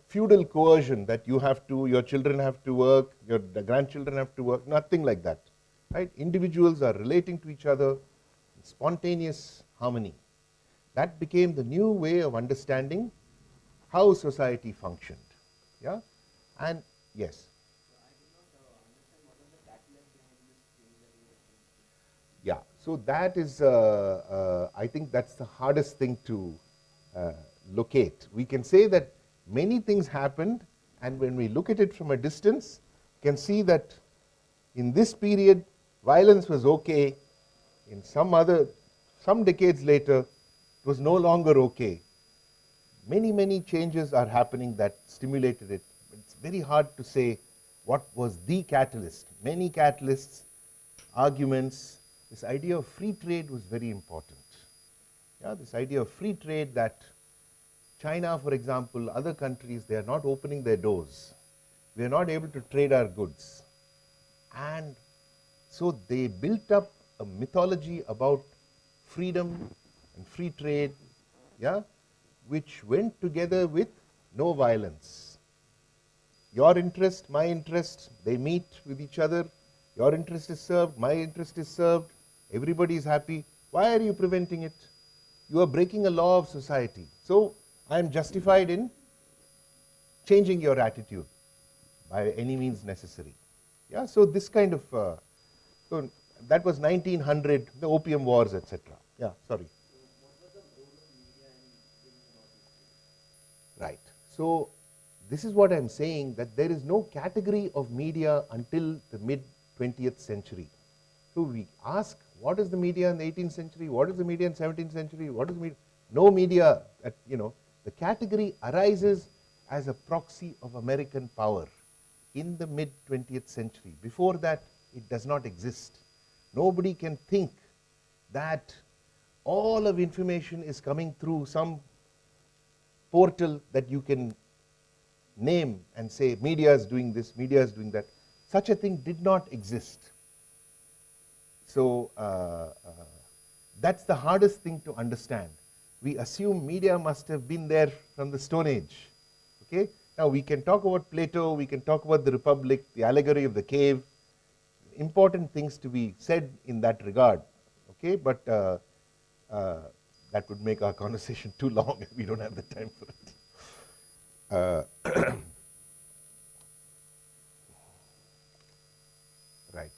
feudal coercion that you have to, your children have to work, your grandchildren have to work, nothing like that. Right? Individuals are relating to each other in spontaneous harmony. That became the new way of understanding how society functioned. Yeah? And yes. Yeah, so that is, I think that's the hardest thing to locate. We can say that many things happened, and when we look at it from a distance, you can see that in this period, violence was okay. In some decades later, it was no longer okay. Many changes are happening that stimulated it. It's very hard to say what was the catalyst. Many catalysts, arguments. This idea of free trade was very important. Yeah, this idea of free trade, that China, for example, other countries, they are not opening their doors. We are not able to trade our goods. And so they built up a mythology about freedom and free trade, yeah, which went together with no violence. Your interest, my interest, they meet with each other. Your interest is served, my interest is served, everybody is happy. Why are you preventing it? You are breaking a law of society. So I am justified in changing your attitude by any means necessary. Yeah, so this kind of, so that was 1900, the Opium Wars, etc. Yeah, sorry. Right. So this is what I am saying, that there is no category of media until the mid-20th century. So we ask, what is the media in the 18th century? What is the media in the 17th century? What is the media? No media, the category arises as a proxy of American power in the mid-20th century. Before that, it does not exist. Nobody can think that all of information is coming through some portal that you can name and say, media is doing this, media is doing that. Such a thing did not exist. So that's the hardest thing to understand. We assume media must have been there from the Stone Age. Okay? Now we can talk about Plato, we can talk about the Republic, the allegory of the cave, important things to be said in that regard. Okay? But that would make our conversation too long if we don't have the time for it. Right.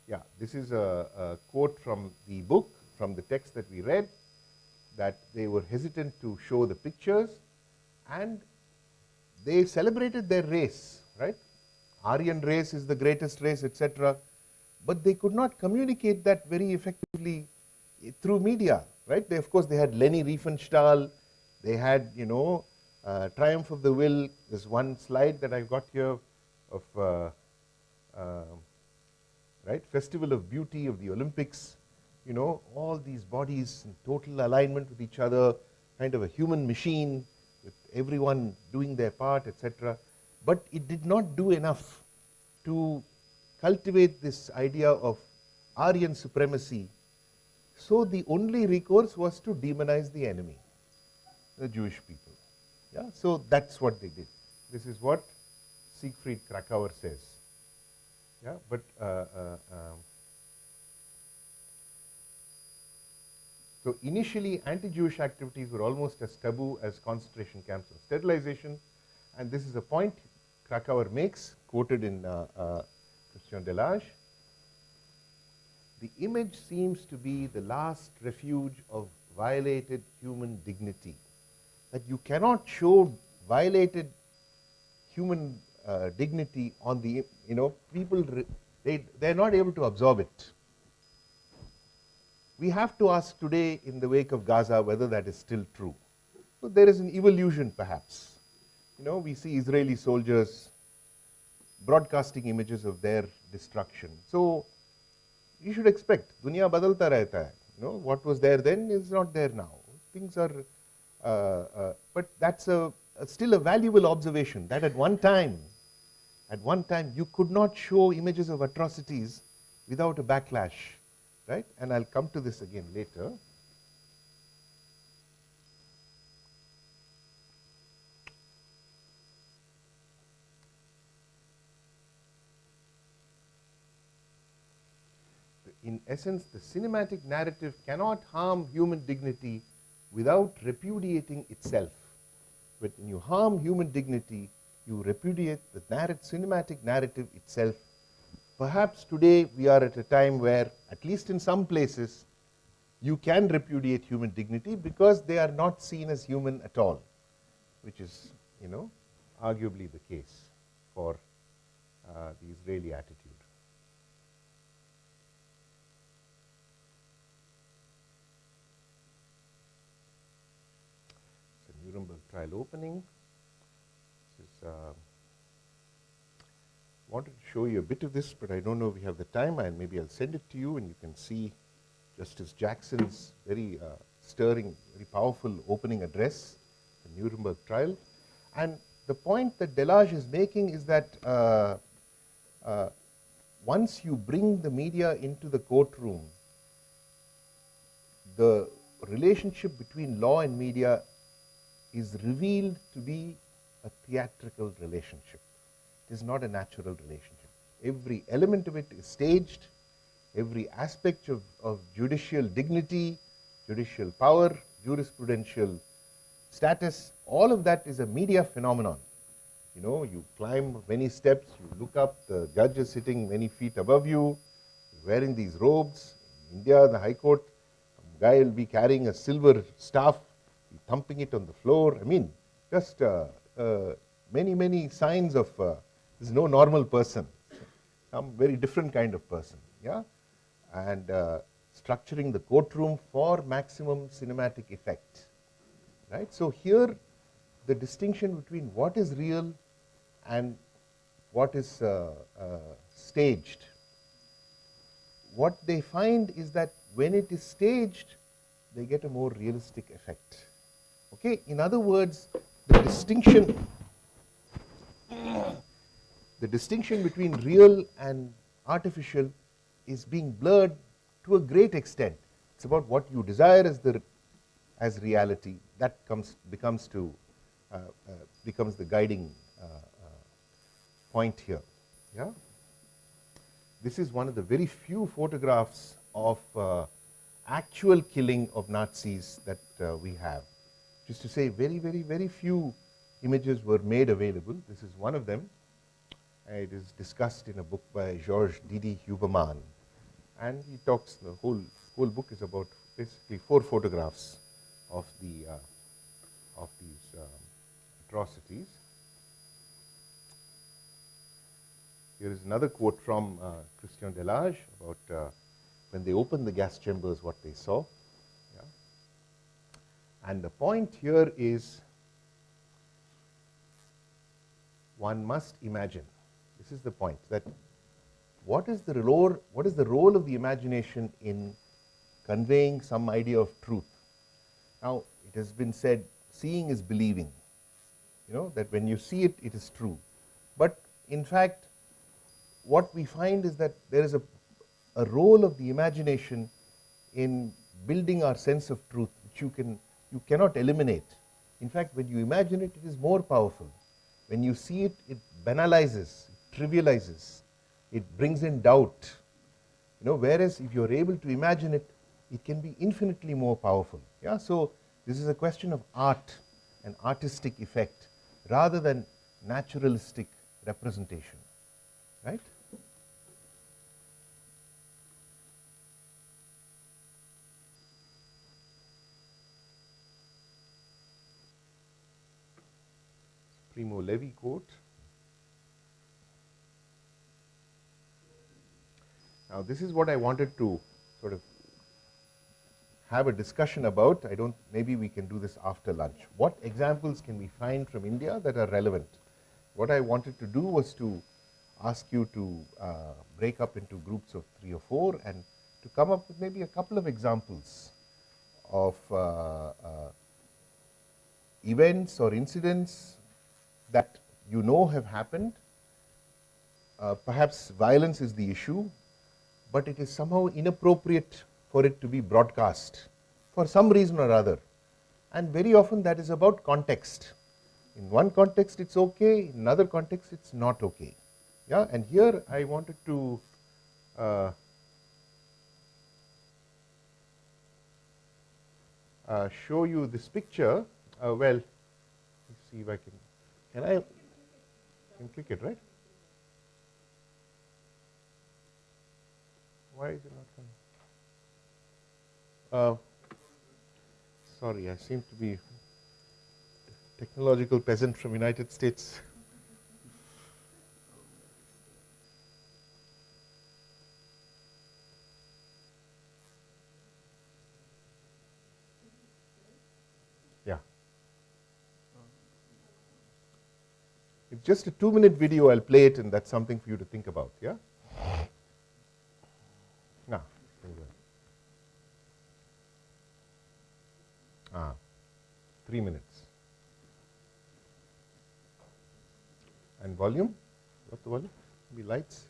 Yeah, this is a quote from the book, from the text that we read, that they were hesitant to show the pictures and they celebrated their race, right? Aryan race is the greatest race, etc. But they could not communicate that very effectively through media, right? They, of course, they had Leni Riefenstahl, they had, Triumph of the Will. There's one slide that I've got here of right, Festival of Beauty of the Olympics, all these bodies in total alignment with each other, kind of a human machine with everyone doing their part, etc. But it did not do enough to cultivate this idea of Aryan supremacy. So the only recourse was to demonize the enemy, the Jewish people. Yeah, so that's what they did. This is what Siegfried Kracauer says. Yeah, but so initially anti-Jewish activities were almost as taboo as concentration camps or sterilization, and this is a point Kracauer makes, quoted in Christian Delage. The image seems to be the last refuge of violated human dignity. That you cannot show violated human dignity on the, people, they're not able to absorb it. We have to ask today in the wake of Gaza whether that is still true. So there is an evolution perhaps. We see Israeli soldiers broadcasting images of their destruction. So you should expect, dunya badalta rehta hai. What was there then is not there now. Things are, but that's still a valuable observation that at one time you could not show images of atrocities without a backlash, right? And I'll come to this again later. In essence, the cinematic narrative cannot harm human dignity without repudiating itself. But when you harm human dignity, you repudiate the cinematic narrative itself. Perhaps today we are at a time where, at least in some places, you can repudiate human dignity because they are not seen as human at all, which is, arguably the case for the Israeli attitude. Nuremberg trial opening. This is, wanted to show you a bit of this, but I don't know if we have the time, and maybe I'll send it to you and you can see Justice Jackson's very stirring, very powerful opening address, the Nuremberg trial. And the point that Delage is making is that once you bring the media into the courtroom, the relationship between law and media is revealed to be a theatrical relationship. It is not a natural relationship. Every element of it is staged. Every aspect of judicial dignity, judicial power, jurisprudential status, all of that is a media phenomenon. You climb many steps, you look up, the judge is sitting many feet above you, wearing these robes. In India, the High Court, a guy will be carrying a silver staff, thumping it on the floor. I mean, just many, many signs of this is no normal person, some very different kind of person, yeah? And structuring the courtroom for maximum cinematic effect, right? So here, the distinction between what is real and what is staged. What they find is that when it is staged, they get a more realistic effect. Okay, in other words, the distinction between real and artificial is being blurred to a great extent. It's about what you desire as reality. That becomes the guiding point here. Yeah, this is one of the very few photographs of actual killing of Nazis that we have. Just to say, very, very, very few images were made available. This is one of them. It is discussed in a book by Georges Didi Huberman, and he talks. The whole book is about basically 4 photographs of these atrocities. Here is another quote from Christian Delage about when they opened the gas chambers, what they saw. Yeah. And the point here is, one must imagine. This is the point, that what is the role of the imagination in conveying some idea of truth? Now, it has been said, seeing is believing. That when you see it, it is true. But in fact, what we find is that there is a role of the imagination in building our sense of truth, which you cannot eliminate. In fact, when you imagine it, it is more powerful. When you see it, it banalizes, it trivializes, it brings in doubt. Whereas if you're able to imagine it, it can be infinitely more powerful. Yeah, so this is a question of art and artistic effect rather than naturalistic representation, right? Primo Levi quote. Now this is what I wanted to sort of have a discussion about. Maybe we can do this after lunch. What examples can we find from India that are relevant? What I wanted to do was to ask you to break up into groups of 3 or 4 and to come up with maybe a couple of examples of events or incidents that have happened. Perhaps violence is the issue, but it is somehow inappropriate for it to be broadcast for some reason or other. And very often that is about context. In one context it's okay, in another context it's not okay. Yeah, and here I wanted to show you this picture. Well, let's see if I can I click it, right? Why is it not coming? Sorry, I seem to be a technological peasant from United States. Yeah. It's just a 2-minute video. I'll play it, and that's something for you to think about. Yeah. Now, 3 minutes. And volume? What's the volume? Maybe lights?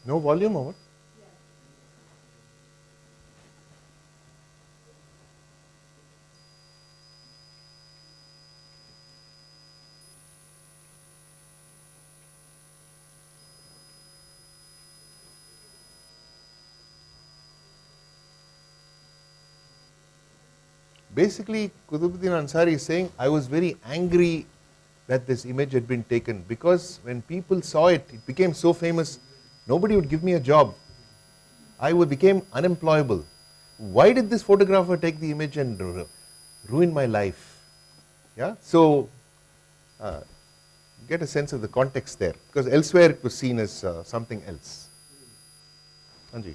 No volume or what? Basically, Kutubuddin Ansari is saying, I was very angry that this image had been taken, because when people saw it, it became so famous, nobody would give me a job. I became unemployable. Why did this photographer take the image and ruin my life? Yeah, so get a sense of the context there, because elsewhere it was seen as something else. Anji.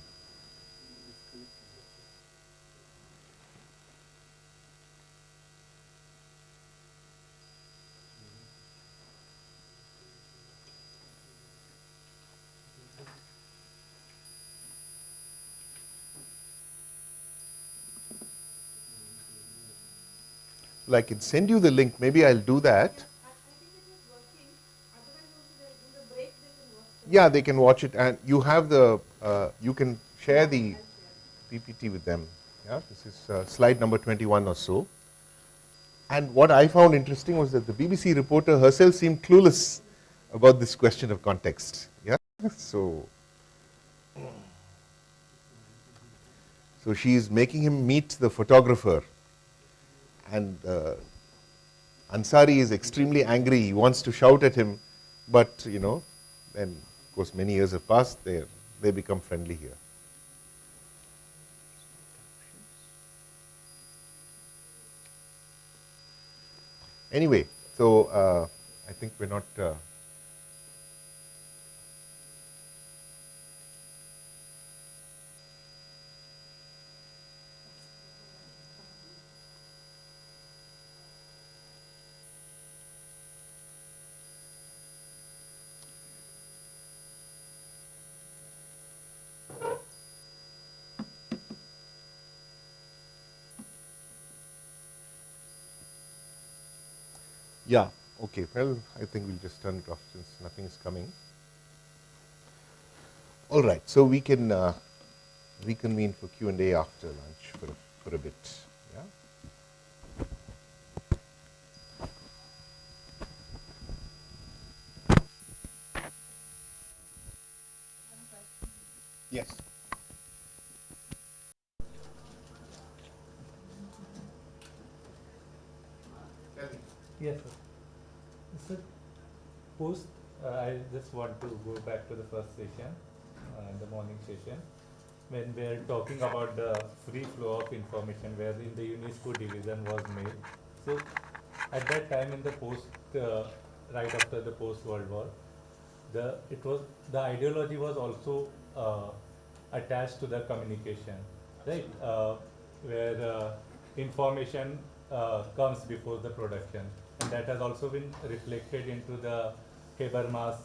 I can send you the link. Maybe I'll do that. Yeah, they can watch it, and you have the. You can share the PPT with them. Yeah, this is slide number 21 or so. And what I found interesting was that the BBC reporter herself seemed clueless about this question of context. Yeah, so she is making him meet the photographer. And Ansari is extremely angry. He wants to shout at him, but then of course many years have passed. They become friendly here. Anyway, so I think we're not. Yeah, okay. Well, I think we'll just turn it off since nothing is coming. All right, so we can reconvene for Q&A after lunch for a bit. Yeah. Yes. Yes, sir. Sir, post, I just want to go back to the first session, the morning session, when we are talking about the free flow of information, where in the UNESCO division was made. So, at that time in the post, right after the post-World War, the ideology was also attached to the communication, right? Where information comes before the production, and that has also been reflected into the Habermas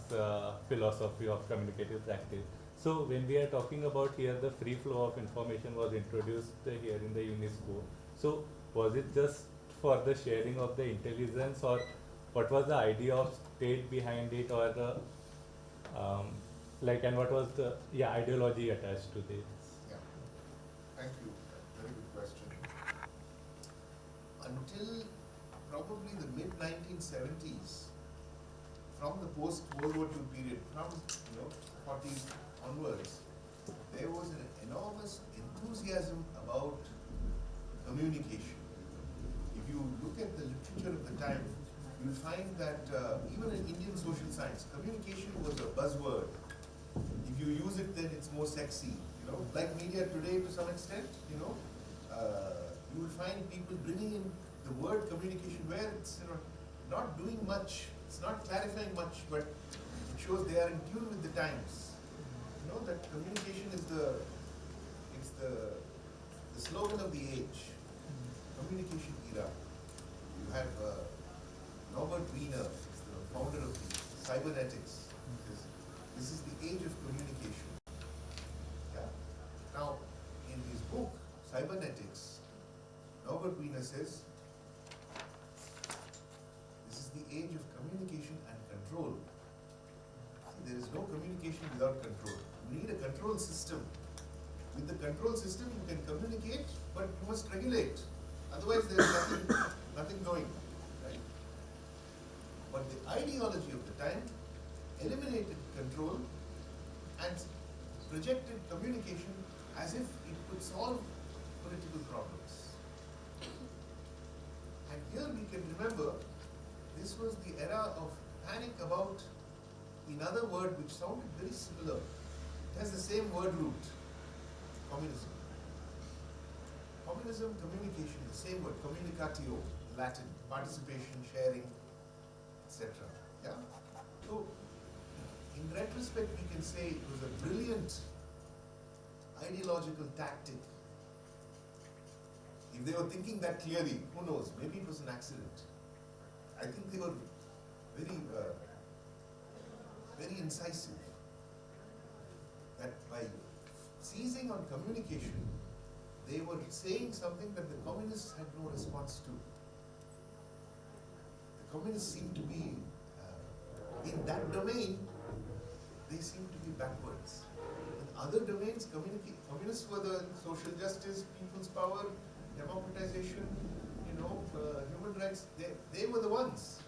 philosophy of communicative practice. So when we are talking about here, the free flow of information was introduced here in the UNESCO. So was it just for the sharing of the intelligence, or what was the idea of state behind it, or the and what was the ideology attached to this? Yeah. Thank you. Very good question. Until probably the mid-1970s, from the post-World War II period, from 40s onwards, there was an enormous enthusiasm about communication. If you look at the literature of the time, you'll find that even in Indian social science, communication was a buzzword. If you use it, then it's more sexy. Like media today to some extent, you will find people bringing in the word communication where it's not doing much, it's not clarifying much, but it shows they are in tune with the times. That communication is the slogan of the age, communication era. You have Norbert Wiener, the founder of the cybernetics. This is the age of communication. Yeah. Now, in his book, Cybernetics, Norbert Wiener says, this is the age of communication and control. See, there is no communication without control. You need a control system. With the control system, you can communicate, but you must regulate. Otherwise, there is nothing going. Right? But the ideology of the time eliminated control and projected communication as if it could solve political problems. And here we can remember, this was the era of panic about another word which sounded very similar. It has the same word root, communism. Communism, communication, the same word, communicatio, Latin, participation, sharing, etc. Yeah? So, in retrospect, we can say it was a brilliant ideological tactic. If they were thinking that clearly, who knows, maybe it was an accident. I think they were very, very incisive. That by seizing on communication, they were saying something that the communists had no response to. The communists seemed to be, in that domain, they seemed to be backwards. In other domains, communists were the social justice, people's power, democratization, human rights. They were the ones.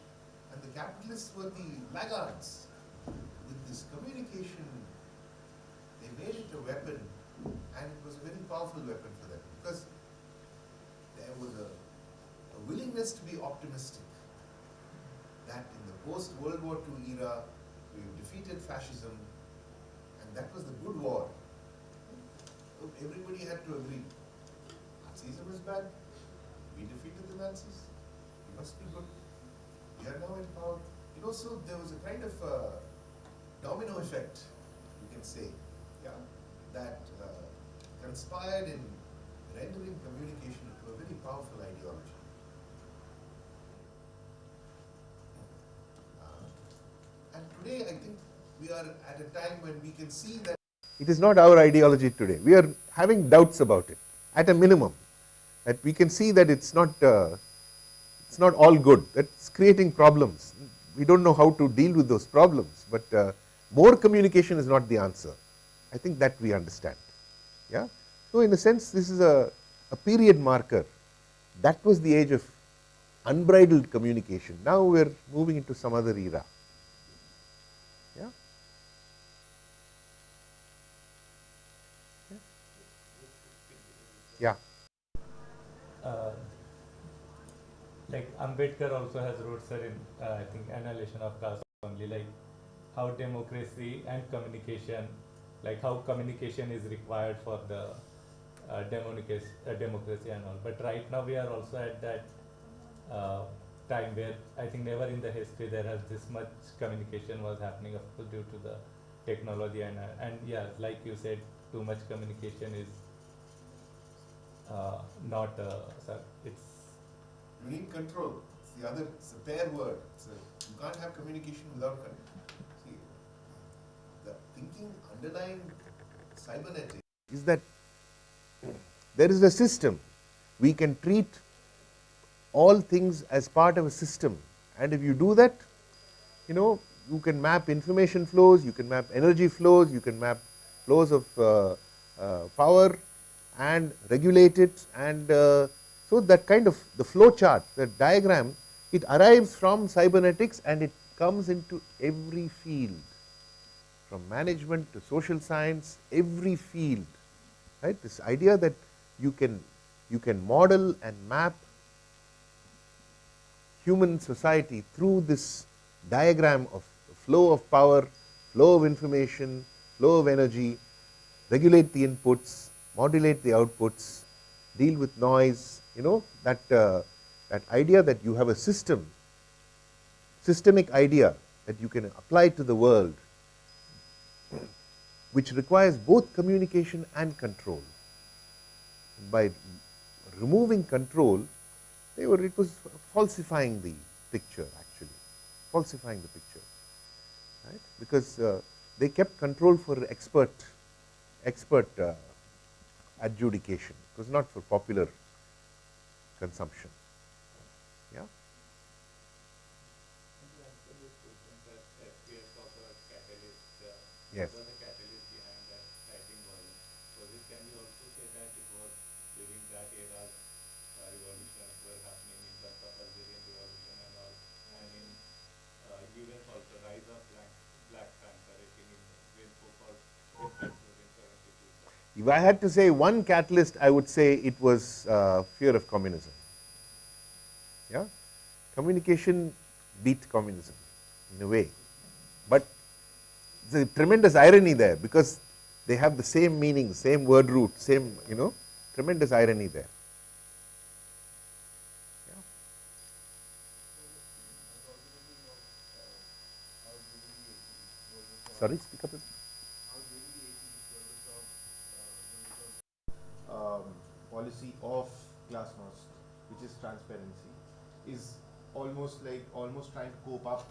And the capitalists were the laggards. With this communication, they made it a weapon, and it was a very powerful weapon for them, because there was a willingness to be optimistic that in the post-World War II era, we've defeated fascism, and that was the good war. Everybody had to agree. Nazism is bad. We defeated the Nazis. We must be good. We are now in power. So there was a kind of domino effect, you can say, yeah, that conspired in rendering communication into a very powerful ideology. And today, I think we are at a time when we can see that it is not our ideology today. We are having doubts about it, at a minimum. That we can see that it's not all good. That creating problems. We don't know how to deal with those problems, but more communication is not the answer. I think that we understand. Yeah. So in a sense, this is a period marker. That was the age of unbridled communication. Now we are moving into some other era. Yeah. Yeah. Like Ambedkar also has wrote, sir, in I think Annihilation of Caste only, like how democracy and communication, like how communication is required for the democracy and all. But right now we are also at that time where I think never in the history there has this much communication was happening, of course, due to the technology and yeah, like you said, too much communication is not sir, it's You need control. It's the other, it's a pair word. You can't have communication without control. See, the thinking underlying cybernetics is that there is a system. We can treat all things as part of a system, and if you do that, you can map information flows, you can map energy flows, you can map flows of power and regulate it, and so that kind of the flow chart, the diagram, it arrives from cybernetics and it comes into every field, from management to social science, every field, right? This idea that you can model and map human society through this diagram of flow of power, flow of information, flow of energy, regulate the inputs, modulate the outputs, deal with noise, that idea that you have a systemic idea that you can apply to the world, which requires both communication and control. By removing control, it was falsifying the picture, actually, falsifying the picture, right? Because they kept control for expert adjudication. It was not for popular consumption. Yeah. Yes. What was the catalyst behind that fighting violence? Can you also say that it was during that era revolutions were happening in terms of Algerian revolution and all, and in US also rise of black panther in so-called If I had to say one catalyst, I would say it was fear of communism. Yeah, communication beat communism in a way, but there's a tremendous irony there because they have the same meaning, same word root, same, tremendous irony there. Yeah. Sorry, speak up a bit. Policy of glasnost, which is transparency, is almost trying to cope up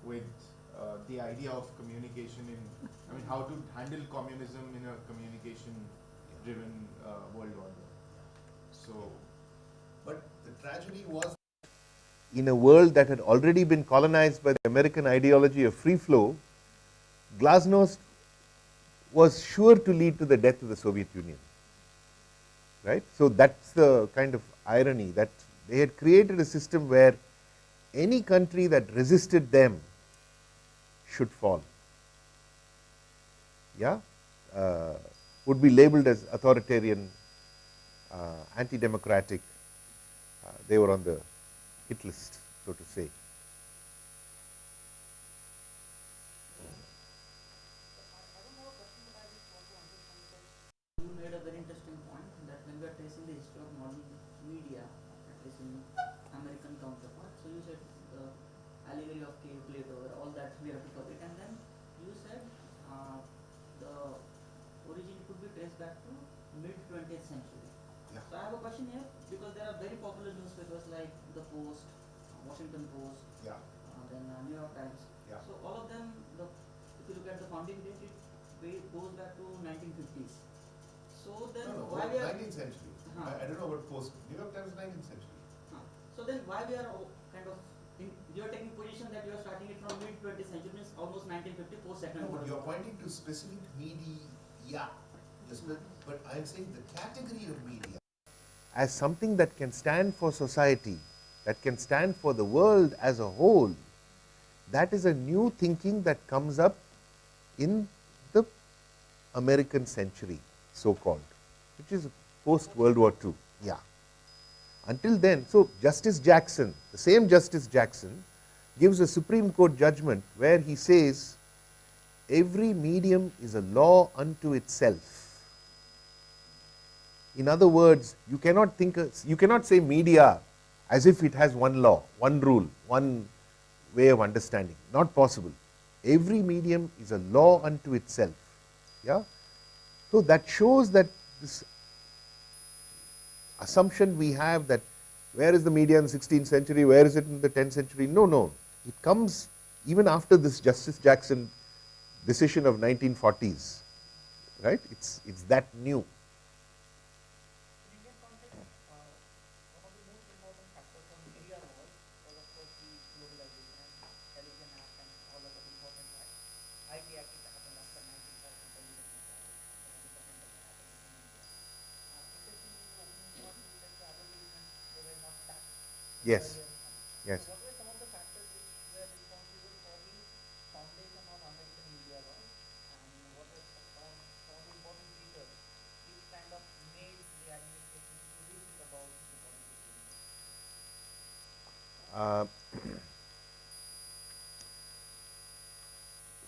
with the idea of communication how to handle communism in a communication-driven world order. So, but the tragedy was, in a world that had already been colonized by the American ideology of free flow, glasnost was sure to lead to the death of the Soviet Union. Right? So that's the kind of irony, that they had created a system where any country that resisted them should fall. Yeah, would be labeled as authoritarian, anti-democratic. They were on the hit list, so to say. You made a very interesting point that when we are tracing the history of modern media, at least in American counterpart, so you said the allegory of Plato, all that we have to forget, and then you said the origin could be traced back to mid-20th century. Yeah. So I have a question here, because there are very popular newspapers like The Post, Washington Post, yeah, then New York Times. Yeah. So all of them, if you look at the founding date, it goes back to 1950s. So then why we are 19th century. I don't know about Post. New York Times 19th century. So then why we are kind of You are taking position that you are starting it from mid 20th century, means almost 1950 post second. No, you're pointing to specific media. Yes, but I'm saying the category of media as something that can stand for society, that can stand for the world as a whole. That is a new thinking that comes up in the American century, so-called, which is post-World War II. Yeah. Until then, so Justice Jackson, the same Justice Jackson, gives a Supreme Court judgment where he says, every medium is a law unto itself. In other words, you cannot say media as if it has one law, one rule, one way of understanding. Not possible. Every medium is a law unto itself. Yeah. So that shows that this assumption we have that where is the media in the 16th century, where is it in the 10th century? No, no. It comes even after this Justice Jackson decision of 1940s. Right? It's that new. Yes, yes. What were some of the factors which were responsible for the foundation of American media laws, and what were some of the important features which kind of made the administration to rethink about the policy?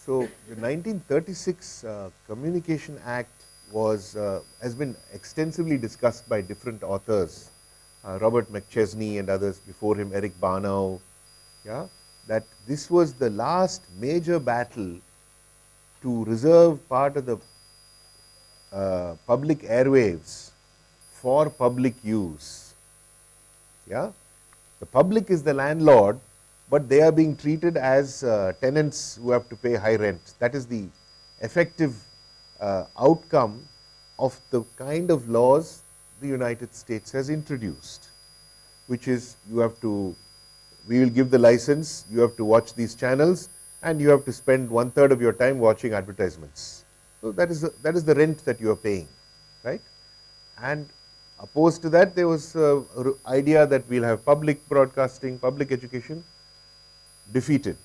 So the 1936 Communication Act has been extensively discussed by different authors. Robert McChesney and others before him, Eric Barnow, yeah, that this was the last major battle to reserve part of the public airwaves for public use. Yeah, the public is the landlord, but they are being treated as tenants who have to pay high rent. That is the effective outcome of the kind of laws the United States has introduced, which is we will give the license, you have to watch these channels, and you have to spend 1/3 of your time watching advertisements. So that is the rent that you are paying, right? And opposed to that, there was an idea that we'll have public broadcasting, public education. Defeated.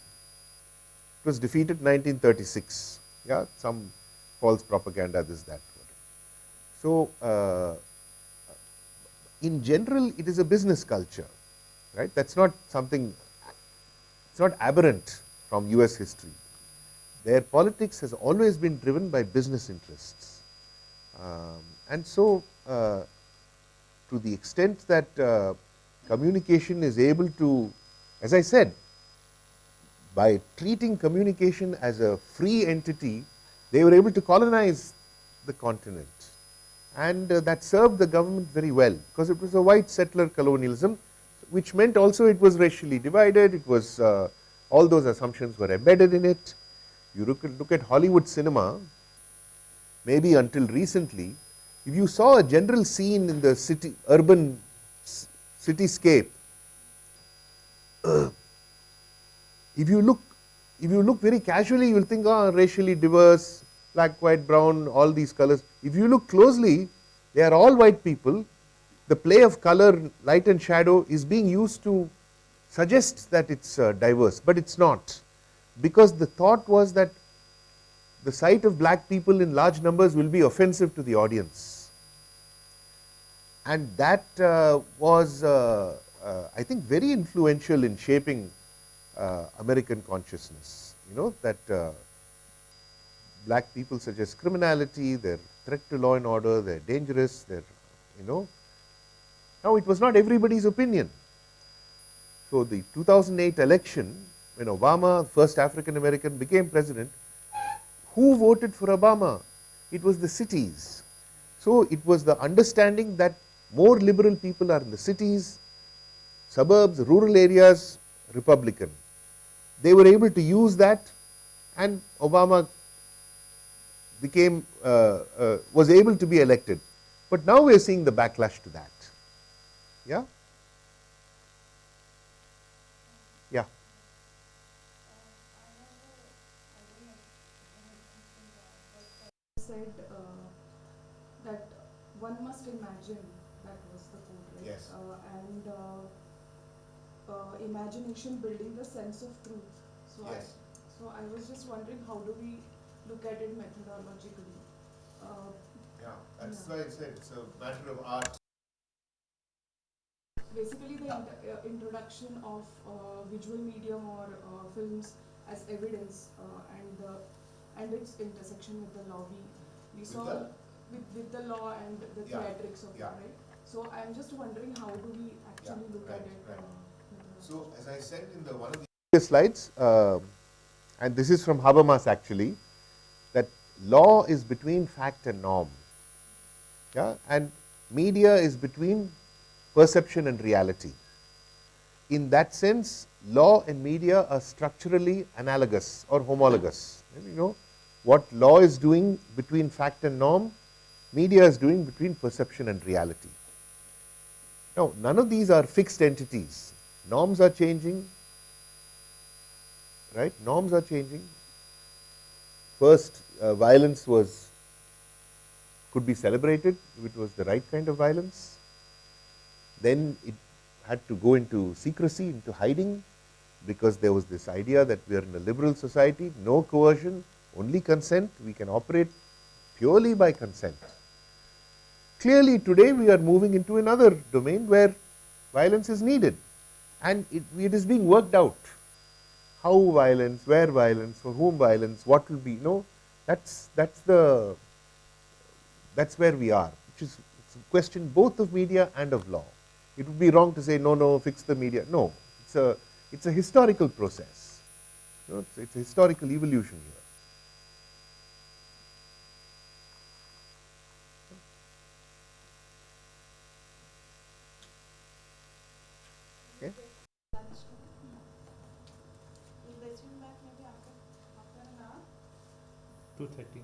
It was defeated in 1936. Yeah, some false propaganda, this, that. So in general, it is a business culture, right? That's not something, it's not aberrant from US history. Their politics has always been driven by business interests. And so, to the extent that communication is able to, as I said, by treating communication as a free entity, they were able to colonize the continent. And that served the government very well, because it was a white settler colonialism, which meant also it was racially divided. It was all those assumptions were embedded in it. You look at Hollywood cinema, maybe until recently, if you saw a general scene in the urban cityscape, if you look very casually, you will think, oh, racially diverse, black, white, brown, all these colors. If you look closely, they are all white people. The play of color, light and shadow is being used to suggest that it's diverse, but it's not. Because the thought was that the sight of black people in large numbers will be offensive to the audience. And that was, I think, very influential in shaping American consciousness. You know, that black people suggest criminality, they're threat to law and order, they're dangerous, they're, you know. Now, it was not everybody's opinion. So, the 2008 election, when Obama, first African American, became president, who voted for Obama? It was the cities. So, it was the understanding that more liberal people are in the cities, suburbs, rural areas, Republican. They were able to use that, and Obama was able to be elected. But now we are seeing the backlash to that. Yeah? Yeah. that one must imagine, that was the quote, right? Yes. Imagination building the sense of truth. So Yes. so I was just wondering, how do we look at it methodologically? Yeah, that's why I said it's a matter of art. Basically, the introduction of visual medium or films as evidence and its intersection with the law. We saw with the law and the theatrics of it, right? So I'm just wondering, how do we actually look at it? So as I said in the one of the previous slides, and this is from Habermas actually, that law is between fact and norm. Yeah, and media is between perception and reality. In that sense, law and media are structurally analogous or homologous. And you know, what law is doing between fact and norm, media is doing between perception and reality. Now, none of these are fixed entities. Norms are changing, right? Norms are changing. First, violence could be celebrated if it was the right kind of violence. Then it had to go into secrecy, into hiding, because there was this idea that we are in a liberal society, no coercion, only consent, we can operate purely by consent. Clearly today we are moving into another domain where violence is needed, and it is being worked out. How violence, where violence, for whom violence, what will be, that's where we are, which is a question both of media and of law. It would be wrong to say, no, fix the media. No, it's a historical process. It's a historical evolution here. Okay. We'll resume back maybe after an hour. 2:30.